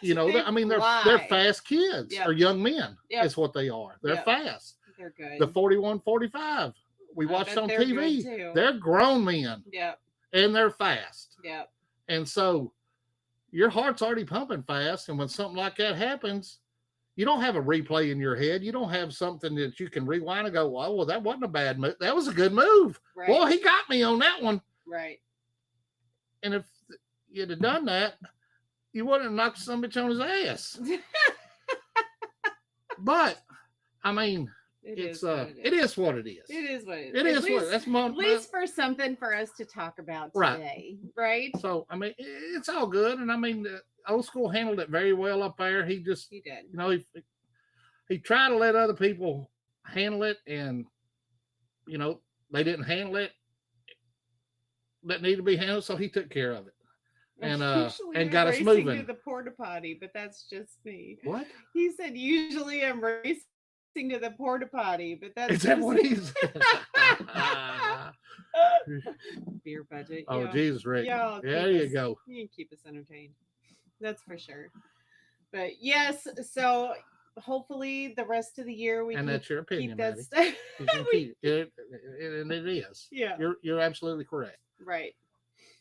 They're fast kids or young men. Yep. Is what they are. They're fast. They're good. The 41-45 we watched on TV. They're grown men. Yep. And they're fast. Yep. And so your heart's already pumping fast, and when something like that happens, you don't have a replay in your head. You don't have something that you can rewind and go, well, that wasn't a bad move. That was a good move. Right. Well, he got me on that one. Right. And if you'd have done that, you wouldn't have knocked some bitch on his ass. But, it is what it is. It is what it is. It is what it is. It is what that's at least for something for us to talk about today, right? So it's all good, and the old school handled it very well up there. He did. He tried to let other people handle it, and they didn't handle it that needed to be handled, so he took care of it. And got us moving to the porta potty, but that's just me. What? He said usually I'm racing to the porta potty, but that's is that what he said? Beer budget. Oh, Jesus, Rick. There you go. You can keep us entertained. That's for sure. But yes, so hopefully the rest of the year we and can that's your opinion, keep that stuff. And it is. Yeah. You're absolutely correct. Right.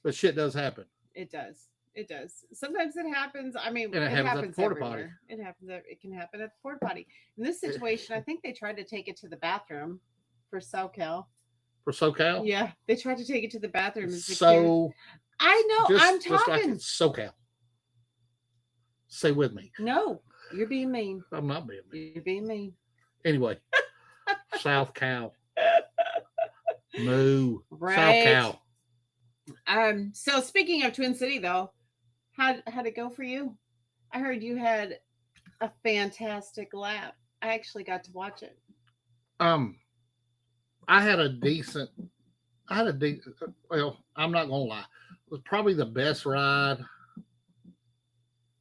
But shit does happen. It does. It does. Sometimes it happens. And it happens at the porta potty. It can happen at the porta potty. In this situation, I think they tried to take it to the bathroom for SoCal. For SoCal? Yeah, they tried to take it to the bathroom. I know. I'm talking. Just like SoCal. Say with me. No, you're being mean. I'm not being mean. You're being mean. Anyway, South Cal. Moo. Right. South Cal. So speaking of Twin City, though, how'd it go for you? I heard you had a fantastic lap. I actually got to watch it. I had a decent. Well, I'm not gonna lie. It was probably the best ride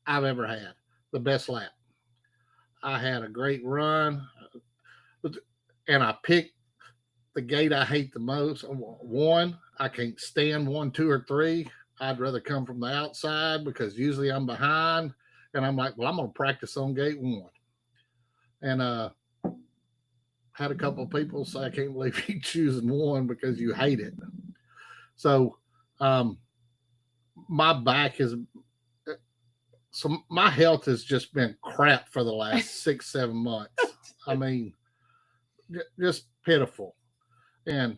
I've ever had. The best lap. I had a great run, and I picked the gate I hate the most. 1, I can't stand 1, 2, or 3. I'd rather come from the outside because usually I'm behind, And I'm like, well, I'm gonna practice on gate 1. And had a couple of people say, I can't believe you choosing 1 because you hate it. So my back is so my health has just been crap for the last 6-7 months. I mean, just pitiful. And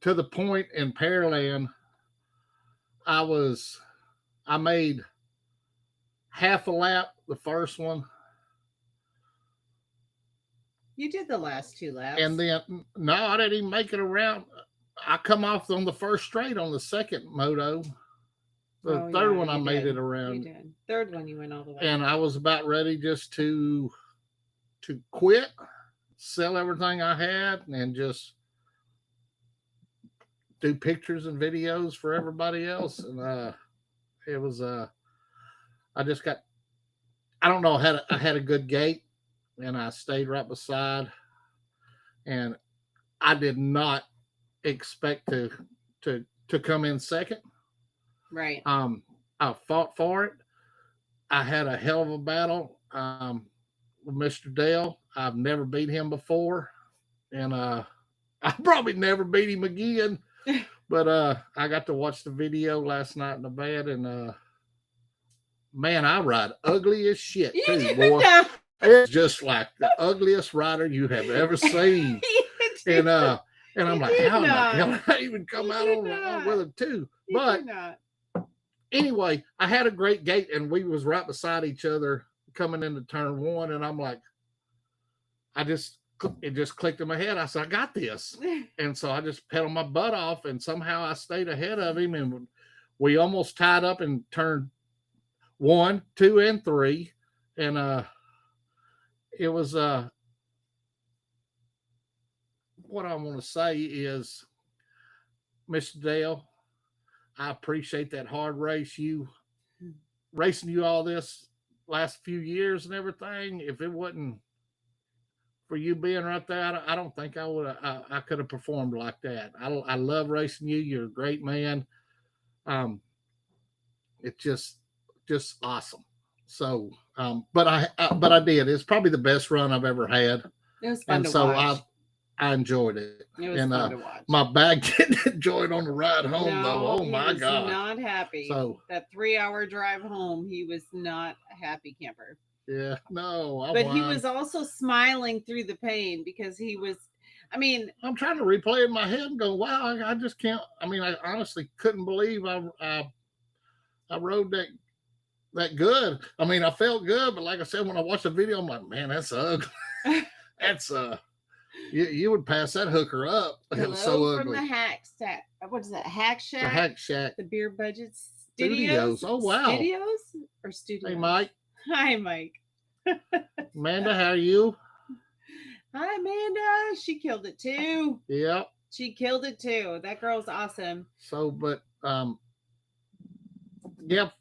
to the point in Pearland, I made half a lap the first one. You did the last 2 laps. And then, no, I didn't even make it around. I come off on the first straight on the second moto. The third one I made it around. You did. Third one you went all the way. And I was about ready just to quit, sell everything I had, and just do pictures and videos for everybody else. And it was I don't know, I had a good gait, and I stayed right beside, and I did not expect to come in second. Right. I fought for it. I had a hell of a battle with Mr. Dale. I've never beat him before, and I probably never beat him again. But I got to watch the video last night in the bed, and man, I ride ugly as shit too, boy. It's just like the ugliest rider you have ever seen. And I'm like, how in the hell did I even come out on with it too? But anyway, I had a great gait, and we was right beside each other coming into turn 1, and I'm like, it just clicked in my head. I said, I got this. And so I just pedaled my butt off, and somehow I stayed ahead of him, and we almost tied up in turn 1, 2, and 3. And it was what I want to say is, Mr. Dale, I appreciate that hard race. Racing you all this last few years and everything. If it wasn't for you being right there, I don't think I could have performed like that. I love racing you. You're a great man. It's just awesome. So, but I did. It's probably the best run I've ever had. It was fun to watch. I enjoyed it. It was fun to watch. My back didn't enjoy it on the ride home, though. Oh my God. He was not happy. So that 3-hour drive home, he was not a happy camper. Yeah, no. But he was also smiling through the pain because he was, I'm trying to replay in my head and go, wow, I just can't. I honestly couldn't believe I rode that good. I felt good, but like I said, when I watched the video, I'm like, man, that's ugly. That's you would pass that hooker up. It was so ugly. From the Hack Shack. What is that? Hack Shack? The Hack Shack. The Beer Budget Studios. Oh wow. Studios? Hey Mike. Hi Mike. Amanda, how are you? Hi Amanda. She killed it too. Yep. She killed it too. That girl's awesome. So, but yep.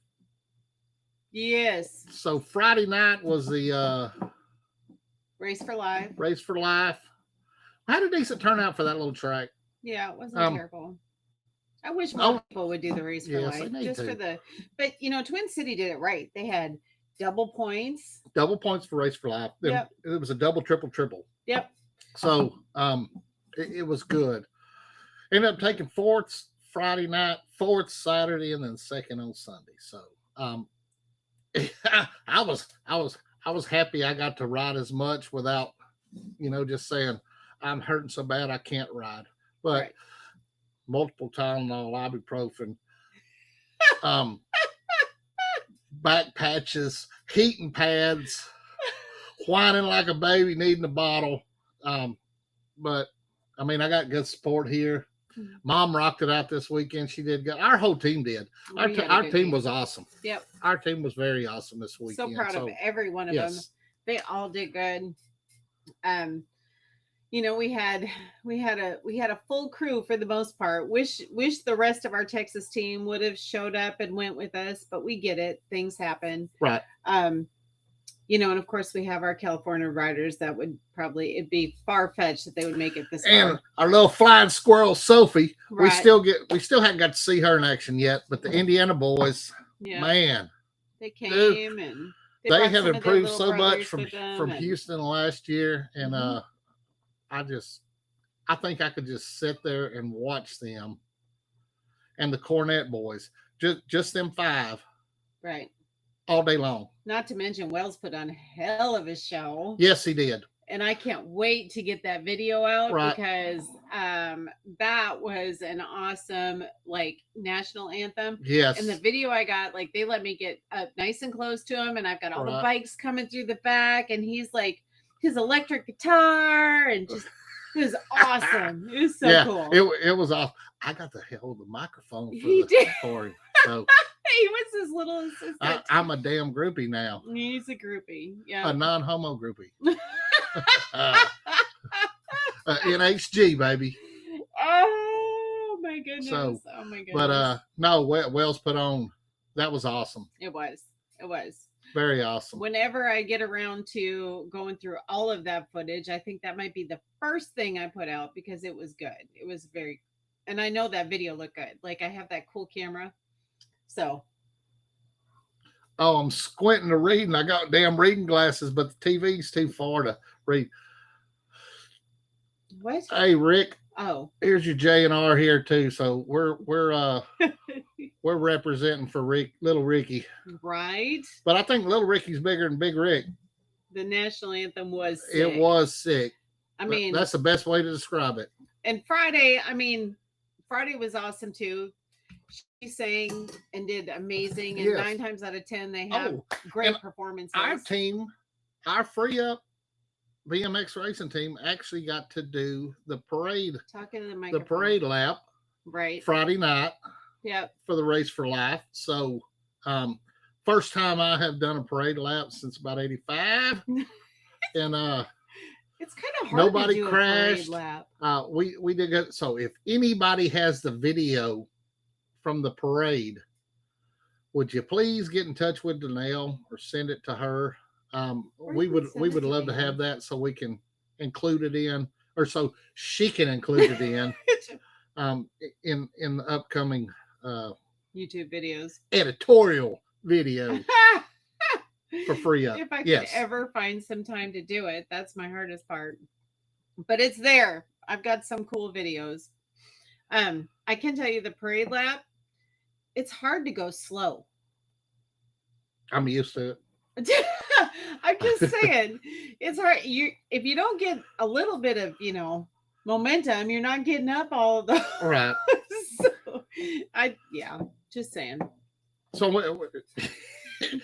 Yes. So Friday night was the Race for Life. Race for Life. I had a decent turnout for that little track. Yeah, it wasn't terrible. I wish more people would do the Race for Life. Just for but Twin City did it right. They had double points. Double points for Race for Life. Yep. It was a double, triple. Yep. So it was good. Ended up taking 4th Friday night, 4th Saturday, and then 2nd on Sunday. So I was happy I got to ride as much without, just saying I'm hurting so bad I can't ride. But multiple Tylenol, ibuprofen, back patches, heating pads, whining like a baby needing a bottle. But I got good support here. Mom rocked it out this weekend. She did good. Our whole team did. Our team was awesome. Yep. Our team was very awesome this weekend. So proud of every one of them. They all did good. We had a full crew for the most part. Wish the rest of our Texas team would have showed up and went with us, but we get it. Things happen. Right. And of course we have our California riders that it'd be far-fetched that they would make it this far. And our little flying squirrel, Sophie, we still hadn't got to see her in action yet, but the Indiana boys, man, They came Dude, and they brought have some of their improved little so much brothers from with them, and Houston last year, and Mhm. I think I could just sit there and watch them and the Cornette boys, just them five right. all day long. Not to mention Wells put on a hell of a show. Yes, he did. And I can't wait to get that video out Right. because that was an awesome like national anthem. Yes. And the video I got, like they let me get up nice and close to him, and I've got all the Right. bikes coming through the back, and he's like his electric guitar, and just it was awesome. It was so cool. It was awesome. I got the hell of the microphone for him. So he was his little assistant. I'm a damn groupie now. He's a groupie. Yeah. A non-homo groupie. NHG, baby. Oh my goodness. So, oh my goodness. But no, Wells put on. That was awesome. It was. Very awesome. Whenever I get around to going through all of that footage, I think that might be the first thing I put out because it was good. It was very, and I know that video looked good. Like I have that cool camera. So. Oh, I'm squinting to read, and I got damn reading glasses, but the TV's too far to read. What? Hey, Rick. Oh. Here's your J&R here too. So we're we're representing for little Ricky. Right. But I think little Ricky's bigger than Big Rick. The national anthem was sick. It was sick. I mean, that's the best way to describe it. And Friday was awesome too. She sang and did amazing, and 9 times out of 10 they have great performances. Our team, our Free Up BMX racing team, actually got to do the parade. Talking to the microphone. The parade lap, right? Friday night. Yep. For the Race for Life. So, first time I have done a parade lap since about '85, and it's kind of hard. Nobody to do crashed. A parade lap. We did good. So, if anybody has the video from the parade, would you please get in touch with Danelle or send it to her? We would love to have that so we can include it in, or so she can include it in the upcoming YouTube videos, editorial video for Free Up. If I could ever find some time to do it, that's my hardest part. But it's there. I've got some cool videos. I can tell you the parade lap. It's hard to go slow. I'm used to it. I'm just saying, it's hard. If you don't get a little bit of momentum, you're not getting up all of the right. So, just saying. So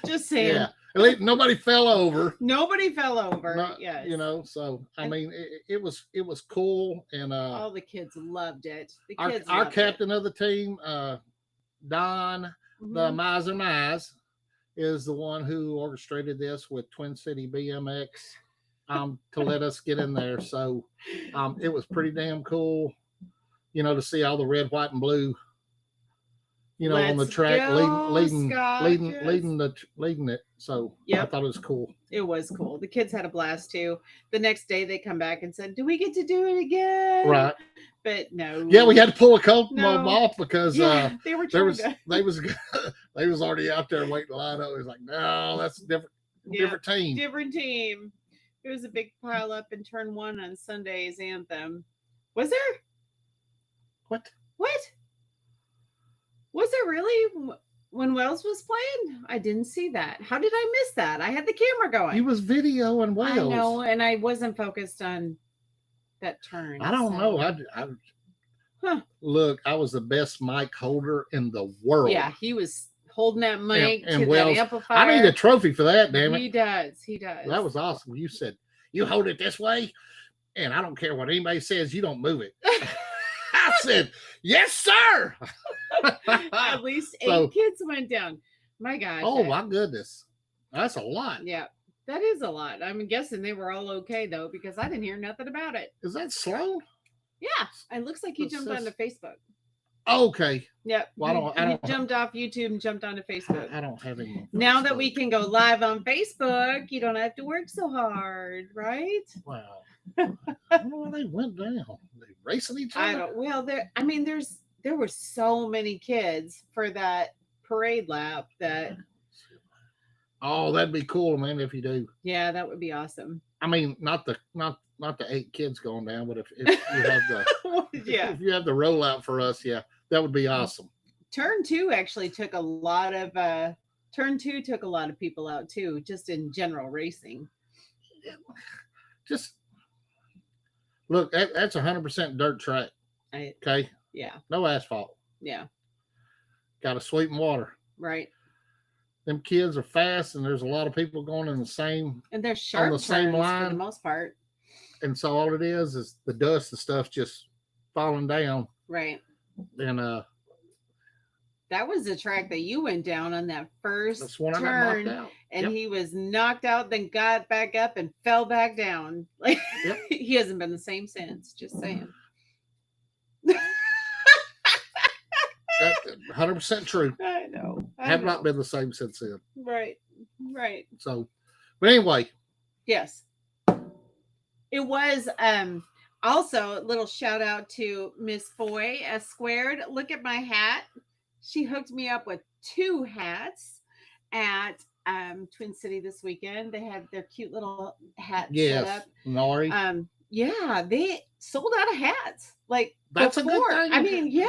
just saying. Yeah. At least nobody fell over. Nobody fell over. Yes. So I mean, it was cool, and all the kids loved it. Our captain of the team, Don, the Miser Mize, is the one who orchestrated this with Twin City BMX to let us get in there. So it was pretty damn cool, to see all the red, white, and blue, on the track leading it. So I thought it was cool. It was cool. The kids had a blast too. The next day they come back and said, "Do we get to do it again?" Right. But no. Yeah, we had to pull a couple of them off because they was already out there waiting to line up. It was like, no, that's a different team. Different team. There was a big pile up in turn 1 on Sunday's anthem. Was there? What? Was there really when Wells was playing? I didn't see that. How did I miss that? I had the camera going. He was videoing Wells. I know, and I wasn't focused on that turn. I don't know. Look, I was the best mic holder in the world. Yeah, he was holding that mic and to Wells, that amplifier. I need a trophy for that, damn it. He does. That was awesome. You said, you hold it this way, and I don't care what anybody says, you don't move it. I said, yes, sir. At least 8 kids went down. My gosh. Oh, my goodness. That's a lot. Yeah, that is a lot. I'm guessing they were all okay, though, because I didn't hear nothing about it. Is that slow? Yeah. It looks like he jumped onto Facebook. Okay. Yep. Well, he jumped off YouTube and jumped onto Facebook. I don't have any. Now that we can go live on Facebook, you don't have to work so hard, right? Wow. I don't know why they went down. They racing each other. There were so many kids for that parade lap that Oh, that'd be cool, man, if you do. Yeah, that would be awesome. I mean, not the 8 kids going down, but if you have the if you have the rollout for us, yeah, that would be awesome. Turn 2 actually took a lot of people out too, just in general racing. Just look, that's 100% dirt track. Okay. Yeah. No asphalt. Yeah. Got to sweeten water. Right. Them kids are fast, and there's a lot of people going in the same and they're sharp on the same line for the most part. And so all it is the dust and stuff just falling down. Right. And that was the track that you went down on that first that's one turn, I got knocked out. And he was knocked out, then got back up and fell back down. Like he hasn't been the same since. Just saying. 100% true. I know. I have not been the same since then. Right. Right. So, but anyway. Yes. It was also a little shout out to Miss Foy S Squared. Look at my hat. She hooked me up with 2 hats at Twin City this weekend. They had their cute little hat set up. Nori. Yeah, they sold out of hats. Like that's before. A good thing. I mean, yeah.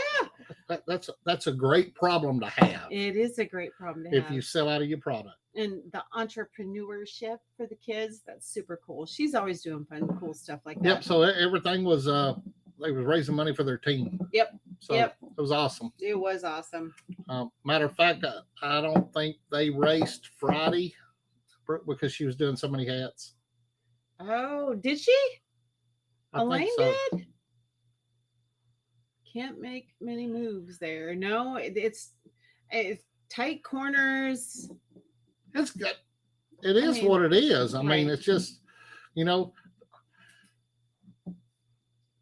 That's a great problem to have. It is a great problem to have. If you sell out of your product. And the entrepreneurship for the kids, that's super cool. She's always doing fun, cool stuff like that. Yep. So everything was they was raising money for their team. Yep. So it was awesome. It was awesome. Matter of fact, I don't think they raced Friday because she was doing so many hats. Oh, did she? Elaine did? Can't make many moves there. No, it's tight corners. It's good. It is what it is. I mean, it's just, the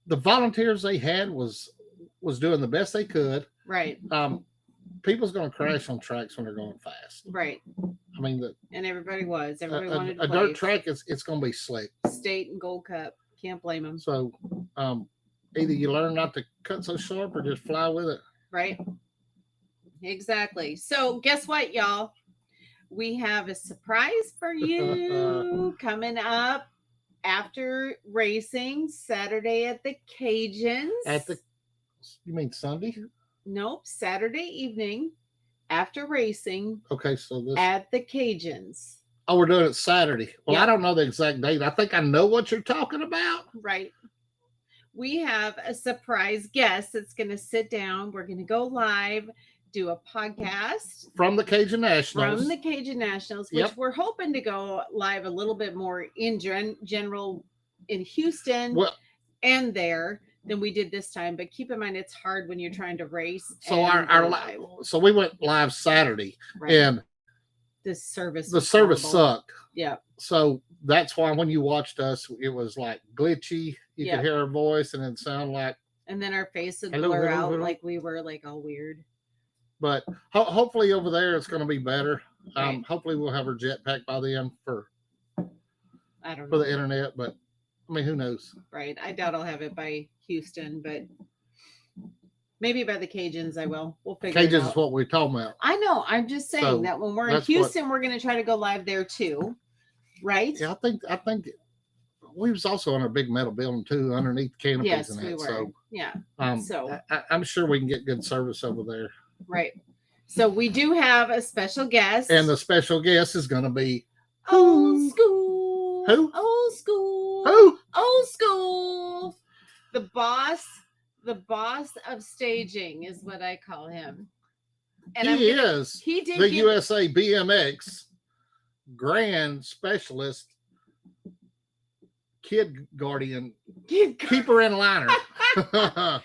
volunteers they had was doing the best they could. Right. People's going to crash on tracks when they're going fast. Right. I mean, and everybody wanted a dirt track. It's going to be slick. State and Gold Cup. Can't blame them. So, either you learn not to cut so sharp or just fly with it. Right. Exactly. So, guess what, y'all? We have a surprise for you coming up after racing Saturday at the Cajuns. You mean Sunday? Nope, Saturday evening after racing. Okay, so at the Cajuns. Oh, we're doing it Saturday. Well, I don't know the exact date. I think I know what you're talking about. Right. We have a surprise guest that's going to sit down. We're going to go live, do a podcast from the Cajun Nationals. Which we're hoping to go live a little bit more in general in Houston and there than we did this time. But keep in mind, it's hard when you're trying to race. So so we went live Saturday, and the service sucked. Yeah. So that's why when you watched us, it was like glitchy. You could hear our voice and it sound like. And then our face would blur out like we were like all weird. But hopefully over there it's going to be better. Right. Hopefully we'll have our jetpack by then for the internet. But I mean, who knows? Right. I doubt I'll have it by Houston, but maybe by the Cajuns I will. We'll figure it out. Cajuns is what we're talking about. I know. I'm just saying that when we're in Houston, we're going to try to go live there too. Right? Yeah, I think we was also in a big metal building too, underneath the canopies. Yes, and that. We were. So yeah. So I'm sure we can get good service over there. Right. So we do have a special guest. And the special guest is going to be old school. Who? Old school. Who? Old school. The boss of staging is what I call him. And he did the USA BMX grand specialist, kid guardian, keeper in liner. I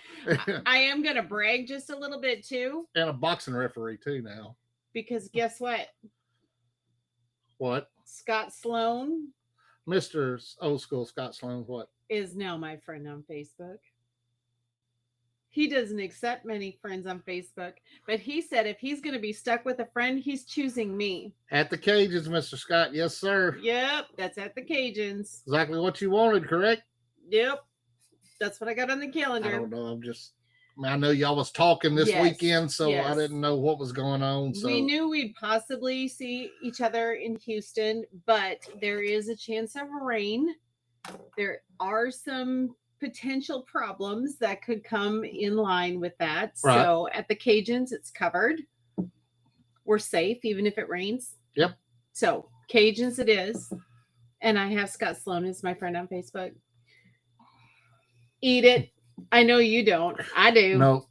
am going to brag just a little bit too. And a boxing referee too now. Because guess what? What? Scott Sloan. Mr. Old School Scott Sloan, what? Is now my friend on Facebook. He doesn't accept many friends on Facebook, but he said if he's going to be stuck with a friend, he's choosing me. At the Cajuns, Mr. Scott. Yes, sir. Yep, that's at the Cajuns. Exactly what you wanted, correct? Yep. That's what I got on the calendar. I don't know. I'm just I mean, I know y'all was talking this weekend, so yes. I didn't know what was going on. So we knew we'd possibly see each other in Houston, but there is a chance of rain. There are some potential problems that could come in line with that. Right. So at the Cajuns, it's covered. We're safe even if it rains. Yep. So Cajuns it is. And I have Scott Sloan as my friend on Facebook. Eat it. I know you don't. I do. No.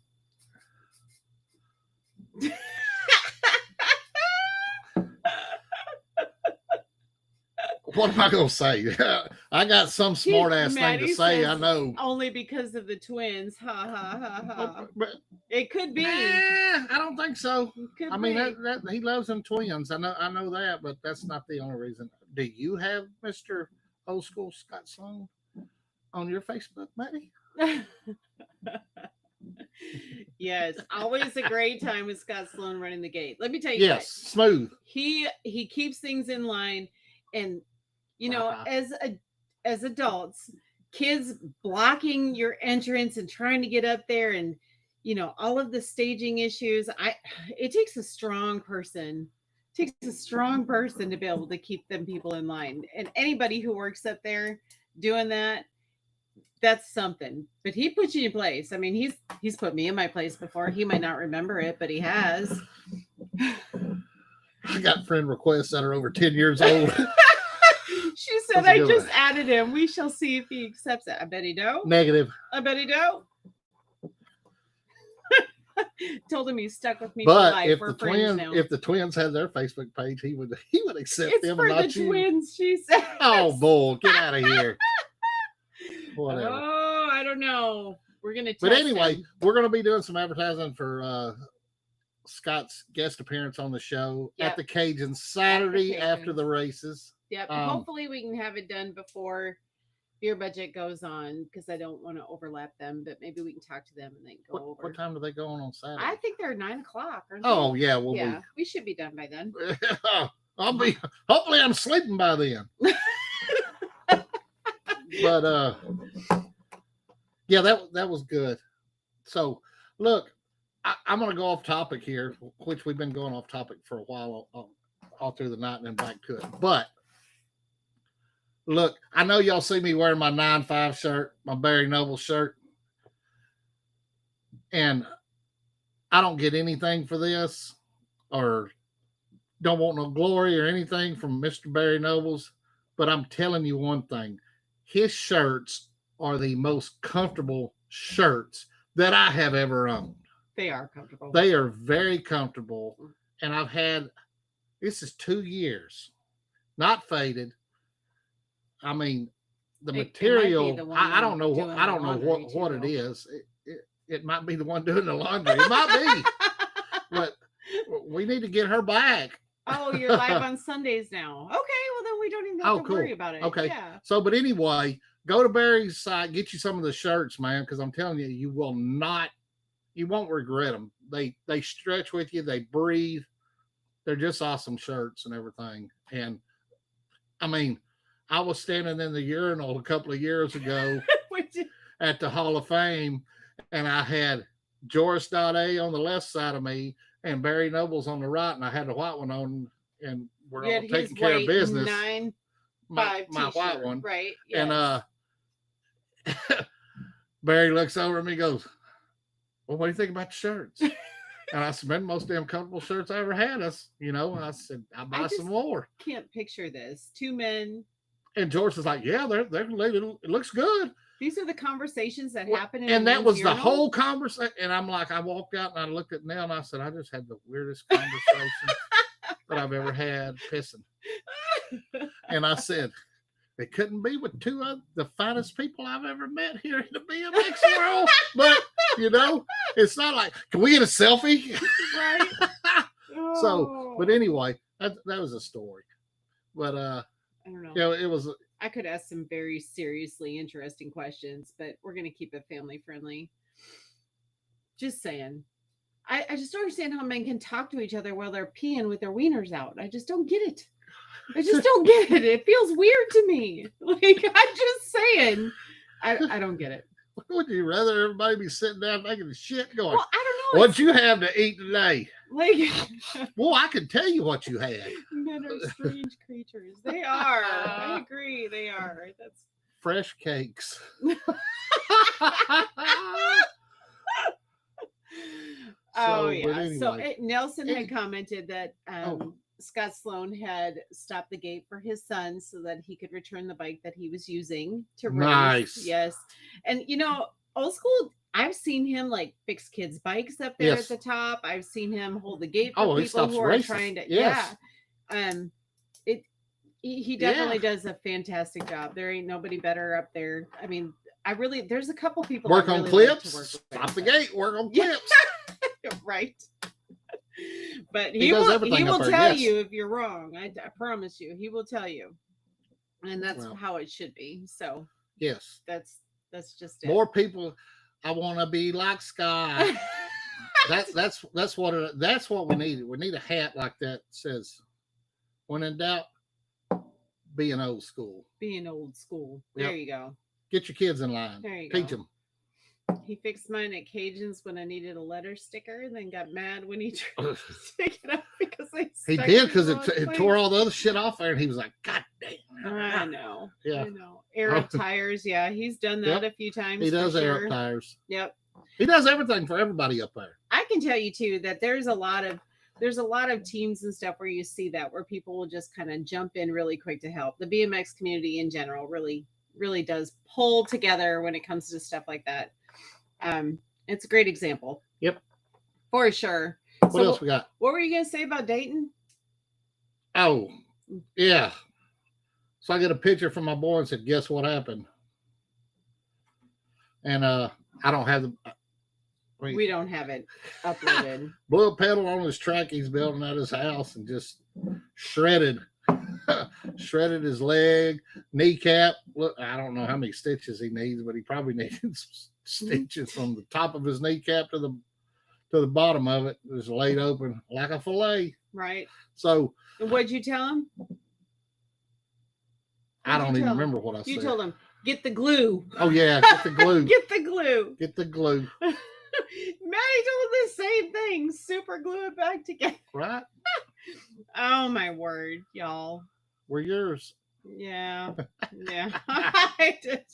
What am I going to say? I got some smart ass thing to say. I know. Only because of the twins. Ha ha ha ha. It could be. I don't think so. I mean, that he loves them twins. I know that, but that's not the only reason. Do you have Mr. Old School Scott Sloan on your Facebook, buddy? Yes, always a great time with Scott Sloan running the gate. Let me tell you. Yes, smooth. He keeps things in line, and you know, as adults, kids blocking your entrance and trying to get up there, and you know, all of the staging issues. It takes a strong person. It takes a strong person to be able to keep them people in line, and anybody who works up there doing that. That's something, but he puts you in place. I mean, he's put me in my place before. He might not remember it, but he has. I got friend requests that are over 10 years old. She said, I just added him. We shall see if he accepts it. I bet he don't. Negative. I bet he don't. Told him he's stuck with me but for life. If the twins had their Facebook page, he would accept it's them. For the twins, she said. Oh, bull, get out of here. Whatever. Oh, I don't know. We're gonna. But anyway, we're gonna be doing some advertising for Scott's guest appearance on the show at the Cajuns Saturday after the races. Yep. Hopefully, we can have it done before Beer Budget goes on because I don't want to overlap them. But maybe we can talk to them and then go over. What time do they go on Saturday? I think they're 9:00. Oh yeah, we should be done by then. Hopefully, I'm sleeping by then. But yeah, that was good. So look, I'm gonna go off topic here, which we've been going off topic for a while, all through the night and then back to it. But look, I know y'all see me wearing my 9-5 shirt, my Barry Noble shirt, and I don't get anything for this, or don't want no glory or anything from Mr. Barry Nobles. But I'm telling you one thing. His shirts are the most comfortable shirts that I have ever owned. They are comfortable. They are very comfortable. And I've had, this is 2 years, not faded. I mean, the material, I don't know what it is. It might be the one doing the laundry. It might be. But we need to get her back. Oh, you're live on Sundays now. Okay, well then we don't even have to worry about it. Okay. Yeah. So, but anyway, go to Barry's site, get you some of the shirts, man, because I'm telling you, you won't regret them. They stretch with you, they breathe. They're just awesome shirts and everything. And I mean, I was standing in the urinal a couple of years ago at the Hall of Fame, and I had Joris.A on the left side of me and Barry Nobles on the right, and I had the white one on, and we're all taking care of business. 9-5 my white one, right? Yes. And Barry looks over at me and goes, "Well, what do you think about the shirts?" And I said, "Man, most damn comfortable shirts I ever had." I said, "I'll buy some more." Can't picture this. 2 men. And George is like, "Yeah, it looks good." These are the conversations that happen. And that was the whole conversation. And I'm like, I walked out and I looked at Nell and I said, I just had the weirdest conversation that I've ever had pissing. And I said, it couldn't be with two of the finest people I've ever met here in the BMX world. But, you know, it's not like, can we get a selfie? Right. So, but anyway, that was a story. But, I don't know. You know, it was. I could ask some very seriously interesting questions, but we're going to keep it family friendly. Just saying. I just don't understand how men can talk to each other while they're peeing with their wieners out. I just don't get it. I just don't get it. It feels weird to me. Like, I'm just saying. I don't get it. Would you rather everybody be sitting down making shit going? Well, I don't know. What'd you have to eat today? Like, well, I can tell you what you had. Men are strange creatures. They are. I agree. They are. That's fresh cakes. Anyway. So Nelson had commented that Scott Sloan had stopped the gate for his son so that he could return the bike that he was using to race. Nice. Yes. And old school, I've seen him like fix kids' bikes up there at the top. I've seen him hold the gate for people who are trying to he definitely does a fantastic job. There ain't nobody better up there. I mean, there's a couple people work on clips, stop the gate, work on clips. Right. But he will tell you if you're wrong. I promise you, he will tell you. And that's how it should be. So yes, that's just it. More people. I want to be like Scott. that's what we need. We need a hat like that says, "When in doubt, be an old school." Being old school. There you go. Get your kids in line. There you Teach go. them. He fixed mine at Cajun's when I needed a letter sticker, and then got mad when he tried to take it up because he did because it tore all the other shit off there, and he was like, "God damn!" I know. Yeah. I know. Air up tires. Yeah, he's done that a few times. He does air up tires. Yep. He does everything for everybody up there. I can tell you too that there's a lot of teams and stuff where you see that where people will just kind of jump in really quick to help. The BMX community in general really does pull together when it comes to stuff like that. It's a great example. Yep. For sure. What else we got? What were you going to say about Dayton? Oh, yeah. So I get a picture from my boy and said, guess what happened? And I don't have the... we don't have it uploaded. Blew a pedal on his track he's building at his house and just shredded his leg, kneecap. Look, I don't know how many stitches he needs, but he probably needed stitches from the top of his kneecap to the bottom of it. It was laid open like a fillet. Right. So what'd you tell him? I don't even remember what I said. You told him, get the glue. Oh yeah, get the glue. Get the glue. Get the glue. Maddie told the same thing. Super glue it back together. Right. Oh my word, y'all. We're yours. Yeah. Yeah. I did.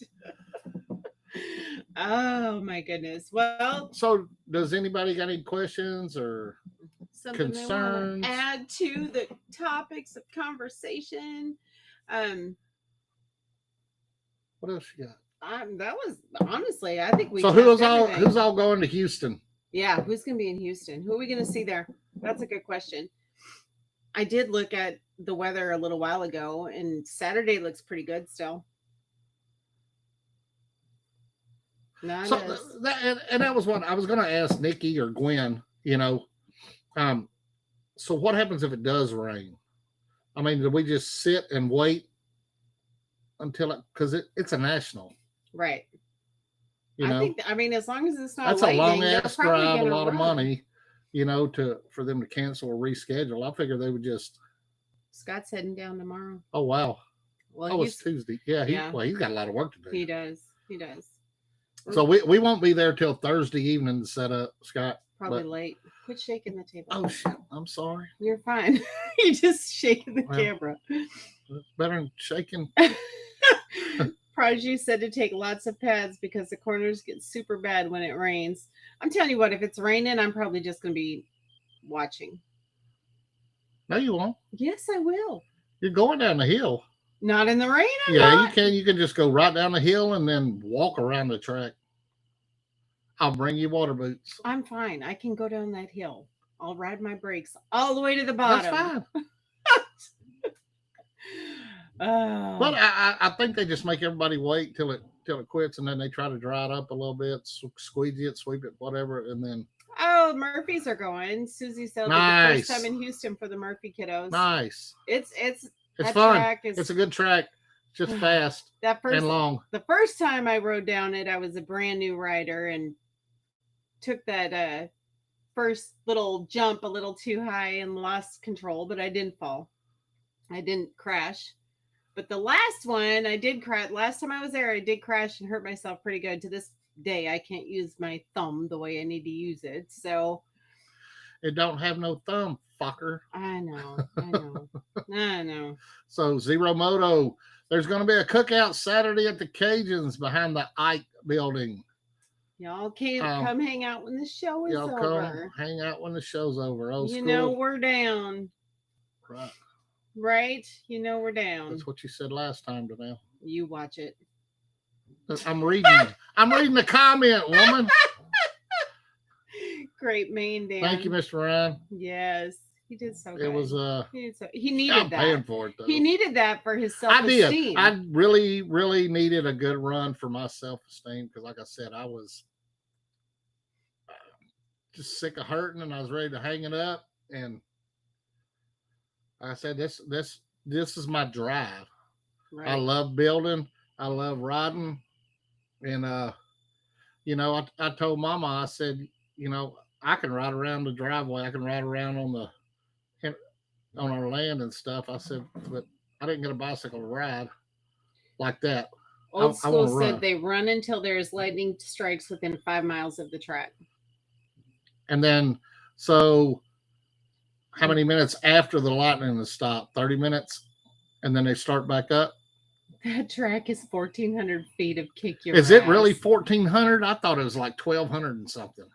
Oh my goodness. Well, so does anybody got any questions or something concerns? They want to add to the topics of conversation? What else you got? That was honestly, I think we. So who's all going to Houston? Yeah, who's going to be in Houston? Who are we going to see there? That's a good question. I did look at the weather a little while ago, and Saturday looks pretty good still. So that was what I was going to ask Nikki or Gwen. So what happens if it does rain? I mean, do we just sit and wait until because it's a national, right? I think. I mean, as long as it's not that's lightning, a long ass drive, a lot of money, for them to cancel or reschedule. I figure they would just. Scott's heading down tomorrow. Oh wow! Well, it's Tuesday. Yeah, he's got a lot of work to do. He does. So we won't be there till Thursday evening to set up, Scott. Probably late. Quit shaking the table. Oh shit! I'm sorry. You're fine. You're just shaking the camera. It's better than shaking. Prodigy said to take lots of pads because the corners get super bad when it rains. I'm telling you what, if it's raining, I'm probably just going to be watching. No, you won't. Yes, I will. You're going down the hill. Not in the rain. You can. You can just go right down the hill and then walk around the track. I'll bring you water boots. I'm fine. I can go down that hill. I'll ride my brakes all the way to the bottom. That's fine. But I think they just make everybody wait till it quits, and then they try to dry it up a little bit, squeegee it, sweep it, whatever, and then. Oh, Murphys are going. Susie said the first time in Houston for the Murphy kiddos. Nice. It's fun. It's a good track. Just fast and long. The first time I rode down it, I was a brand new rider and took that first little jump a little too high and lost control, but I didn't fall. I didn't crash. But the last one I did crash. Last time I was there, I did crash and hurt myself pretty good. To this day. I can't use my thumb the way I need to use it. So it don't have no thumb, fucker. I know. So Zero Moto, there's going to be a cookout Saturday at the Cajuns behind the Ike building. Y'all can't come hang out when the show is y'all over. Come hang out when the show's over. Old you school. know we're down. Right. Right? You know we're down. That's what you said last time, Danelle. You watch it. I'm reading. I'm reading the comment, woman. Great man, Dan. Thank you, Mr. Ryan. Yes, he did so good. It was he needed that. Paying for it though. He needed that for his self-esteem. I really, really needed a good run for my self-esteem because, like I said, I was just sick of hurting and I was ready to hang it up. And like I said, this is my drive. Right. I love building. I love riding. And you know, I told Mama, I said, you know, I can ride around the driveway. I can ride around on our land and stuff. I said, but I didn't get a bicycle to ride like that. Old school said they run until there's lightning strikes within 5 miles of the track. And then, so how many minutes after the lightning has stopped? 30 minutes? And then they start back up? That track is 1,400 feet of kick your Is ass. it really 1,400? I thought it was like 1,200 and something.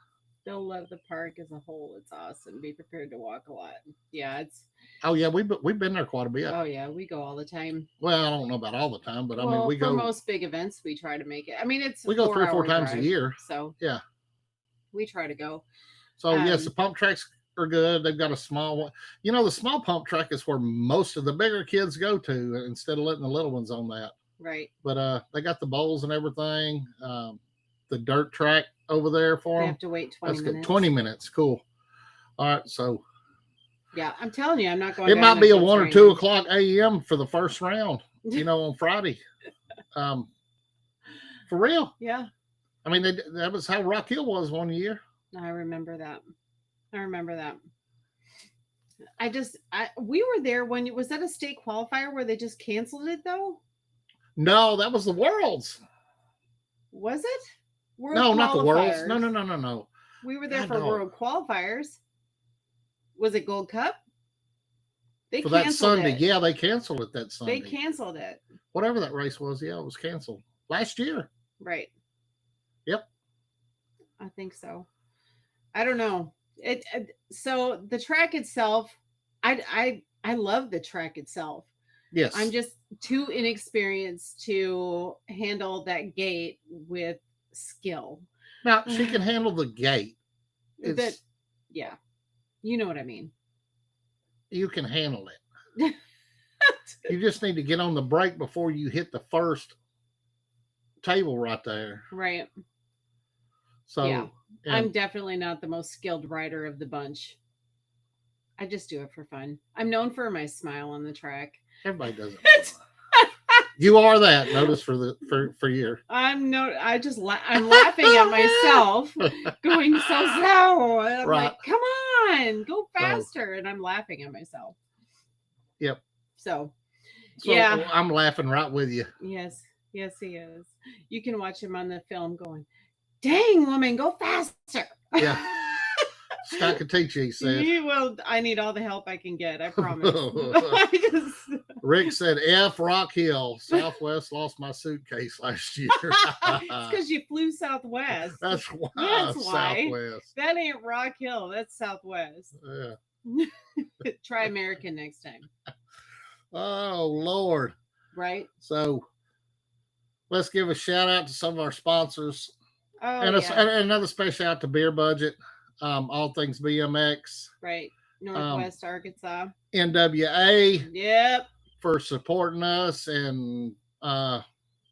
They'll love the park as a whole. It's awesome. Be prepared to walk a lot. Yeah, it's. Oh yeah, we've been there quite a bit. Oh yeah, we go all the time. Well, I don't know about all the time, but I mean we go. For most big events, we try to make it. I mean, we go 3 or 4 times a year. So yeah, we try to go. So yes, the pump tracks are good. They've got a small one. You know, the small pump track is where most of the bigger kids go to instead of letting the little ones on that. Right. But they got the bowls and everything. The dirt track over there for them. They have to wait 20 minutes. Good. 20 minutes. Cool. All right. So. Yeah, I'm telling you, I'm not going. It might be a 1 or 2 o'clock a.m. for the first round. You know, on Friday. For real. Yeah. I mean, that was how Rock Hill was one year. I remember that. We were there when was that a state qualifier where they just canceled it though? No, that was the Worlds. Was it? No, not the Worlds. No. We were there for World qualifiers. Was it Gold Cup? They canceled that Sunday. Yeah, they canceled it that Sunday. They canceled it. Whatever that race was, yeah, it was canceled last year. Right. Yep. I think so. I don't know. So the track itself, I love the track itself. Yes. I'm just too inexperienced to handle that gate with skill. Now she can handle the gate. Yeah. You know what I mean. You can handle it. You just need to get on the brake before you hit the first table right there. Right. So yeah. I'm definitely not the most skilled rider of the bunch. I just do it for fun. I'm known for my smile on the track. Everybody does it. You are that. Notice for year. I'm laughing at myself, going so slow. And I'm like, come on, go faster. And I'm laughing at myself. Yep. So yeah. I'm laughing right with you. Yes, he is. You can watch him on the film going, dang, woman, go faster. Yeah. Scott could teach you, he said. Well, I need all the help I can get, I promise. Rick said, F Rock Hill. Southwest lost my suitcase last year. It's because you flew Southwest. That's why. Southwest. That ain't Rock Hill. That's Southwest. Yeah. Try American next time. Oh, Lord. Right. So let's give a shout out to some of our sponsors. Oh, and another special out to Beer Budget. All things BMX. Right. Northwest Arkansas. NWA. Yep. For supporting us and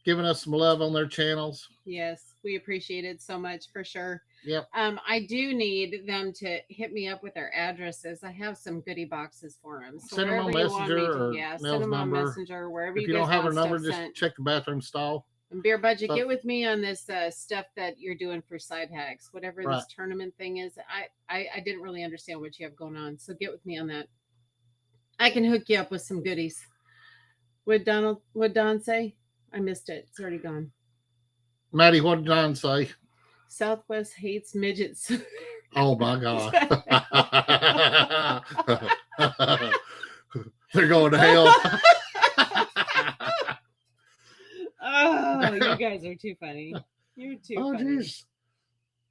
giving us some love on their channels. Yes, we appreciate it so much for sure. Yep. I do need them to hit me up with their addresses. I have some goodie boxes for them. So send them on Messenger send them on Messenger, wherever if you don't have their number, just check the bathroom stall. And Beer Budget, get with me on this stuff that you're doing for side hacks, whatever this tournament thing is. I didn't really understand what you have going on, so get with me on that. I can hook you up with some goodies. Would Don say? I missed it. It's already gone. Maddie, what did Don say? Southwest hates midgets. Oh my God. They're going to hell. Oh, you guys are too funny. You're too funny. Geez.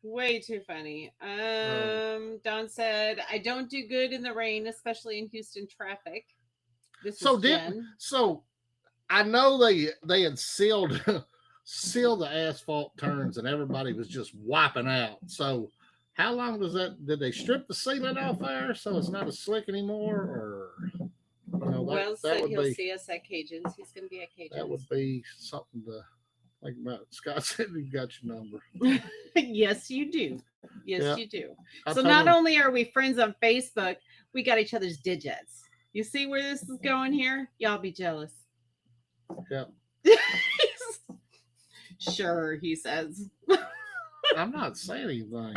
Way too funny. Don said, I don't do good in the rain, especially in Houston traffic. This is Jen. So I know they had sealed the asphalt turns and everybody was just wiping out. So how long does that? Did they strip the sealant off there so it's not as slick anymore? Or Wells said he'll see us at Cajuns. He's going to be at Cajuns. That would be something to think about. Scott said he got your number. Yes, you do. Yes, you do. So not only are we friends on Facebook, we got each other's digits. You see where this is going here? Y'all be jealous. Yeah. Sure, he says. I'm not saying anything.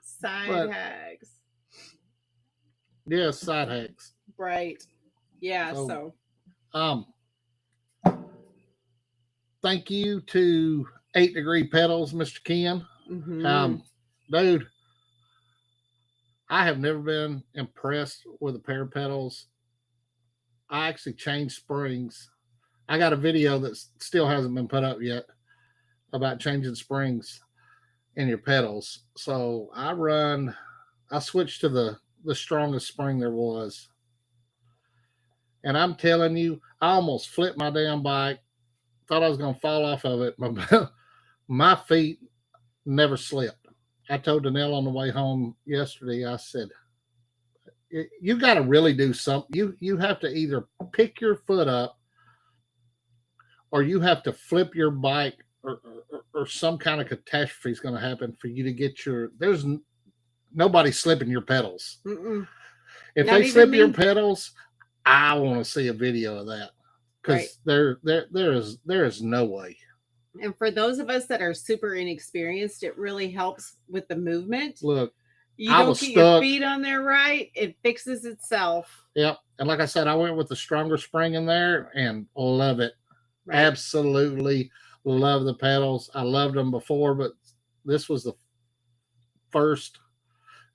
Side hacks. Yeah, side hacks. Right. Yeah, so. Thank you to 8 Degree Pedals, Mr. Ken. Mm-hmm. Dude, I have never been impressed with a pair of pedals. I actually changed springs. I got a video that still hasn't been put up yet about changing springs in your pedals. So I switched to the strongest spring there was. And I'm telling you, I almost flipped my damn bike. Thought I was going to fall off of it. My feet never slipped. I told Danelle on the way home yesterday, I said, you got to really do something. You have to either pick your foot up or you have to flip your bike or some kind of catastrophe is going to happen for you to get there's nobody slipping your pedals. Mm-mm. If they slip your pedals, I want to see a video of that because there is no way. And for those of us that are super inexperienced, it really helps with the movement. Look, you don't get your feet on there right, it fixes itself. Yep. And like I said, I went with the stronger spring in there and love it. Right. Absolutely love the pedals. I loved them before, but this was the first.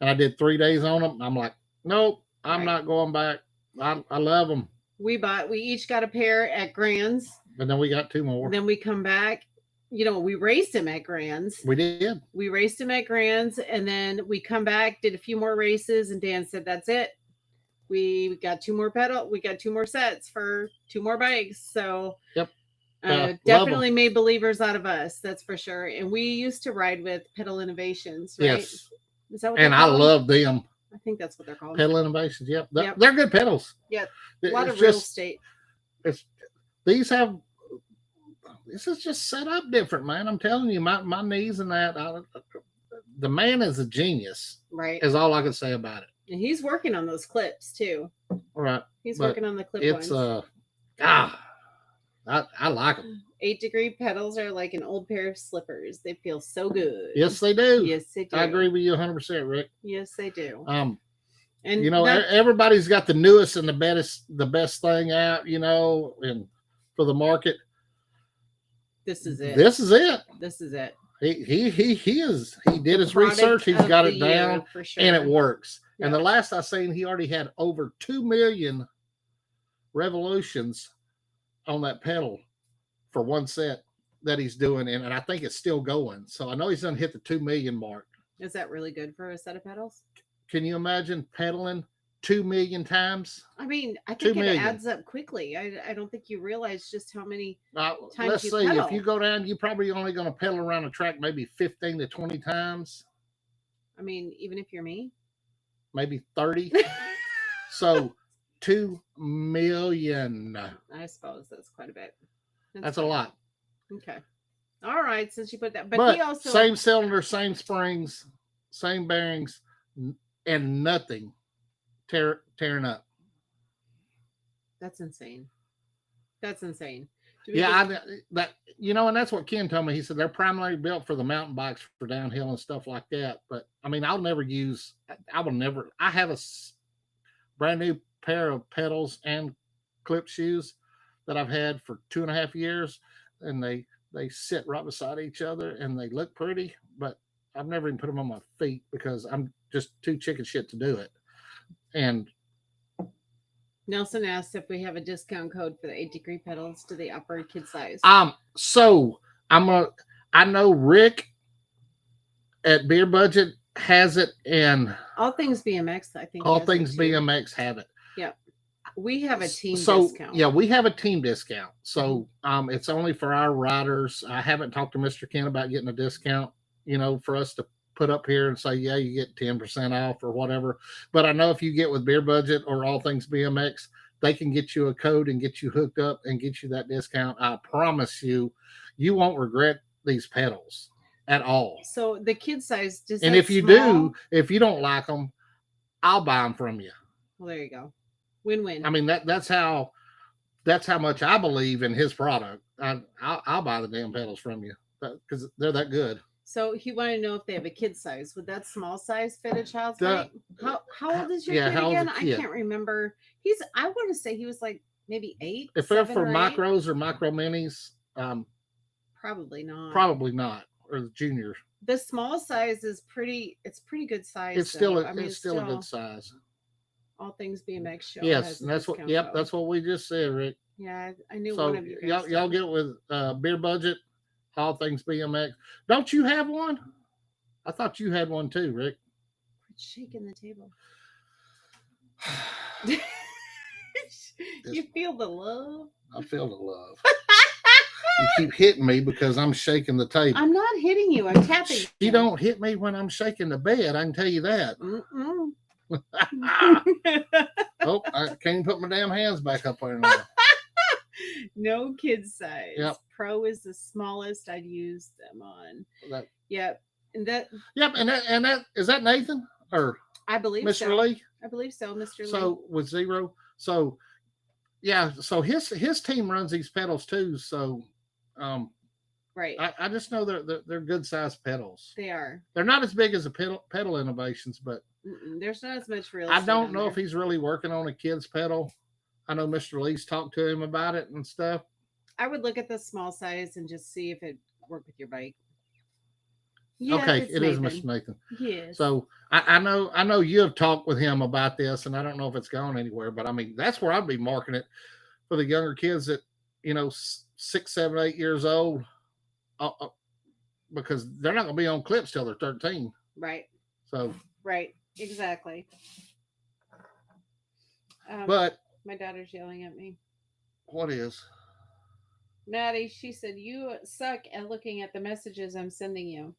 And I did 3 days on them. I'm like, nope, I'm not going back. I love them. We each got a pair at Grand's. And then we got 2 more. Then we come back. We raced him at Grand's. We did. We raced him at Grand's, and then we come back, did a few more races, and Dan said, that's it. We got 2 more We got 2 more sets for 2 more bikes. So yep. Definitely made believers out of us. That's for sure. And we used to ride with Pedal Innovations, right? Yes. Is that what I love them. I think that's what they're called. Pedal Innovations. Yep. They're good pedals. Yep. A lot of real estate. This is just set up different, man. I'm telling you, my knees and that. The man is a genius. Right. Is all I can say about it. And he's working on those clips too. All right. He's working on the clip ones. I like them. 8 Degree pedals are like an old pair of slippers. They feel so good. Yes, they do. Yes, they do. I agree with you 100%, Rick. Yes, they do. And everybody's got the newest and the best thing out, and for the market. This is it. This is it. This is it. He did his research. He's got it down, for sure. And it works. Yep. And the last I seen, he already had over 2 million revolutions on that pedal for one set that he's doing, and I think it's still going. So I know he's done hit the 2 million mark. Is that really good for a set of pedals? Can you imagine pedaling 2 million times? I mean, I think it adds up quickly. I don't think you realize just how many times let's you see. pedal. If you go down, you're probably only going to pedal around the track maybe 15 to 20 times. I mean, even if you're me, maybe 30. So 2 million. I suppose that's quite a bit. That's a lot. Okay. All right. Since you put that, but he also same cylinder, same springs, same bearings, and nothing tearing up. That's insane. That's insane. Yeah, and that's what Ken told me. He said they're primarily built for the mountain bikes for downhill and stuff like that. But I mean, I have a brand new pair of pedals and clip shoes that I've had for 2.5 years, and they they sit right beside each other and they look pretty, but I've never even put them on my feet because I'm just too chicken shit to do it. And Nelson asked if we have a discount code for the 8-degree pedals to the upper kid size. So I know Rick at Beer Budget has it, and All Things BMX, I think. All Things BMX have it. Yep. We have a team discount. Yeah, we have a team discount. So it's only for our riders. I haven't talked to Mr. Ken about getting a discount, for us to put up here and say, yeah, you get 10% off or whatever. But I know if you get with Beer Budget or All Things BMX, they can get you a code and get you hooked up and get you that discount. I promise you, you won't regret these pedals at all. So the kid size, and if you do, if you don't like them, I'll buy them from you. Well, there you go. Win-win. I mean, that's how much I believe in his product. I'll buy the damn pedals from you because they're that good. So he wanted to know if they have a kid size. Would that small size fit a child's height? How old is your kid again? I can't remember. I want to say he was like maybe 8. If they're for micros or micro minis, probably not. Probably not. Or the junior. The small size is pretty. It's pretty good size. It's still a good size. All Things BMX show. Yes, and that's what. Yep, that's what we just said, Rick. Yeah, I knew one of you guys. Y'all get with Beer Budget, All Things BMX. Don't you have one? I thought you had one too, Rick. Quit shaking the table. You feel the love. I feel the love. You keep hitting me because I'm shaking the table. I'm not hitting you. I'm tapping. You don't hit me when I'm shaking the bed. I can tell you that. Oh, I can't even put my damn hands back up there now. No kid size. Yep. Pro is the smallest I'd use them on. Yep. And that. Yep. And that is that Nathan or I believe Mr. so. Lee? I believe so, Mr. Lee. So with Zero. So yeah. So his team runs these pedals too. So right. I just know they're good sized pedals. They are. They're not as big as the pedal innovations, but there's not as much real. I don't know if he's really working on a kid's pedal. I know Mr. Lee's talked to him about it and stuff. I would look at the small size and just see if it worked with your bike. Yeah, okay, it is Mr. Nathan. Yes. So I know you have talked with him about this, and I don't know if it's gone anywhere, but I mean that's where I'd be marking it for the younger kids that 6, 7, 8 years old, because they're not going to be on clips till they're 13. Right. So. Right. Exactly. But my daughter's yelling at me. What is? Maddie, she said, you suck at looking at the messages I'm sending you.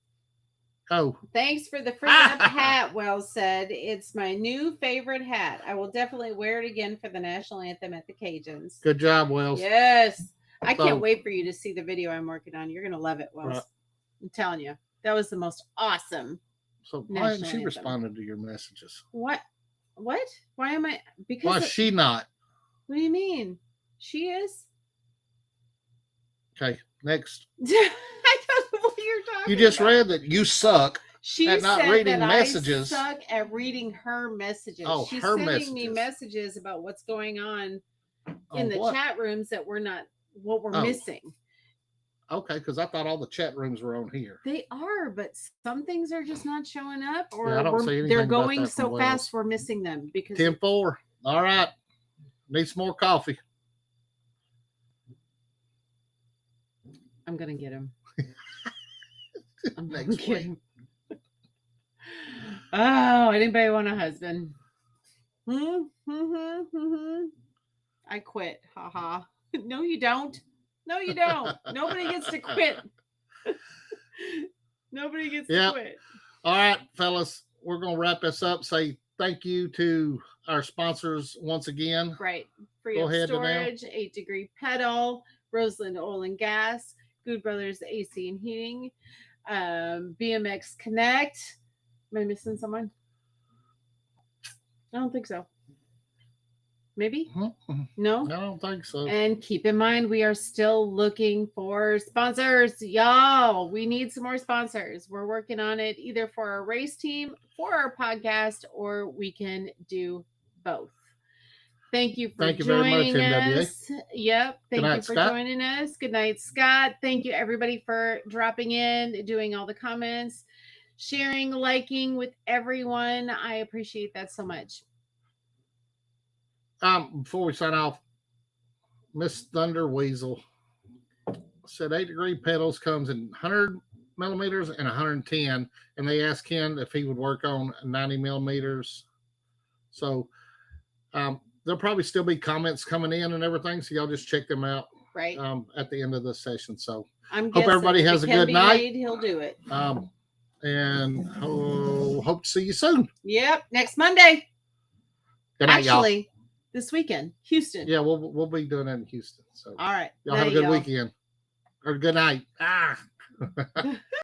Oh. Thanks for the free hat. Well said. It's my new favorite hat. I will definitely wear it again for the national anthem at the Cajuns. Good job, Wells. Yes. I can't wait for you to see the video I'm working on. You're going to love it, Wells. Right. I'm telling you. That was the most awesome. So why hasn't she responded to your messages? What? Why am I? Because why is she not? What do you mean? She is. Okay, next. I don't know what you're talking about. You just read that you suck at not reading messages. I suck at reading her messages. Oh, she's her sending me messages about what's going on in the chat rooms that we're missing. Okay, because I thought all the chat rooms were on here. They are, but some things are just not showing up, or they're going so fast we're missing them. Because 10-4. All right, need some more coffee. I'm gonna get him. I'm gonna get him. Oh, anybody want a husband? I quit. Haha. No, you don't. No, you don't. Nobody gets to quit. Nobody gets to quit. All right, fellas, we're going to wrap this up. Say thank you to our sponsors once again. Right. Free Up Storage, 8-Degree Pedal, Roseland Oil and Gas, Good Brothers AC and Heating, BMX Connect. Am I missing someone? I don't think so. Maybe? No? I don't think so. And keep in mind, we are still looking for sponsors. Y'all, we need some more sponsors. We're working on it either for our race team, for our podcast, or we can do both. Thank you for Thank you very much, joining NWA. us. Yep. Thank night, you for Scott. joining us. Good night, Scott. Thank you, everybody, for dropping in, doing all the comments, sharing, liking with everyone. I appreciate that so much. Before we sign off, Miss Thunder Weasel said 8-degree pedals comes in 100 millimeters and 110, and they asked Ken if he would work on 90 millimeters. So there'll probably still be comments coming in and everything, so y'all just check them out right at the end of the session. So I'm hope everybody has a good night. He'll do it. And hope to see you soon. Yep, next Monday. Good night, Actually, y'all. this weekend, Houston. Yeah, we'll be doing it in Houston. So all right, y'all have a good weekend or good night.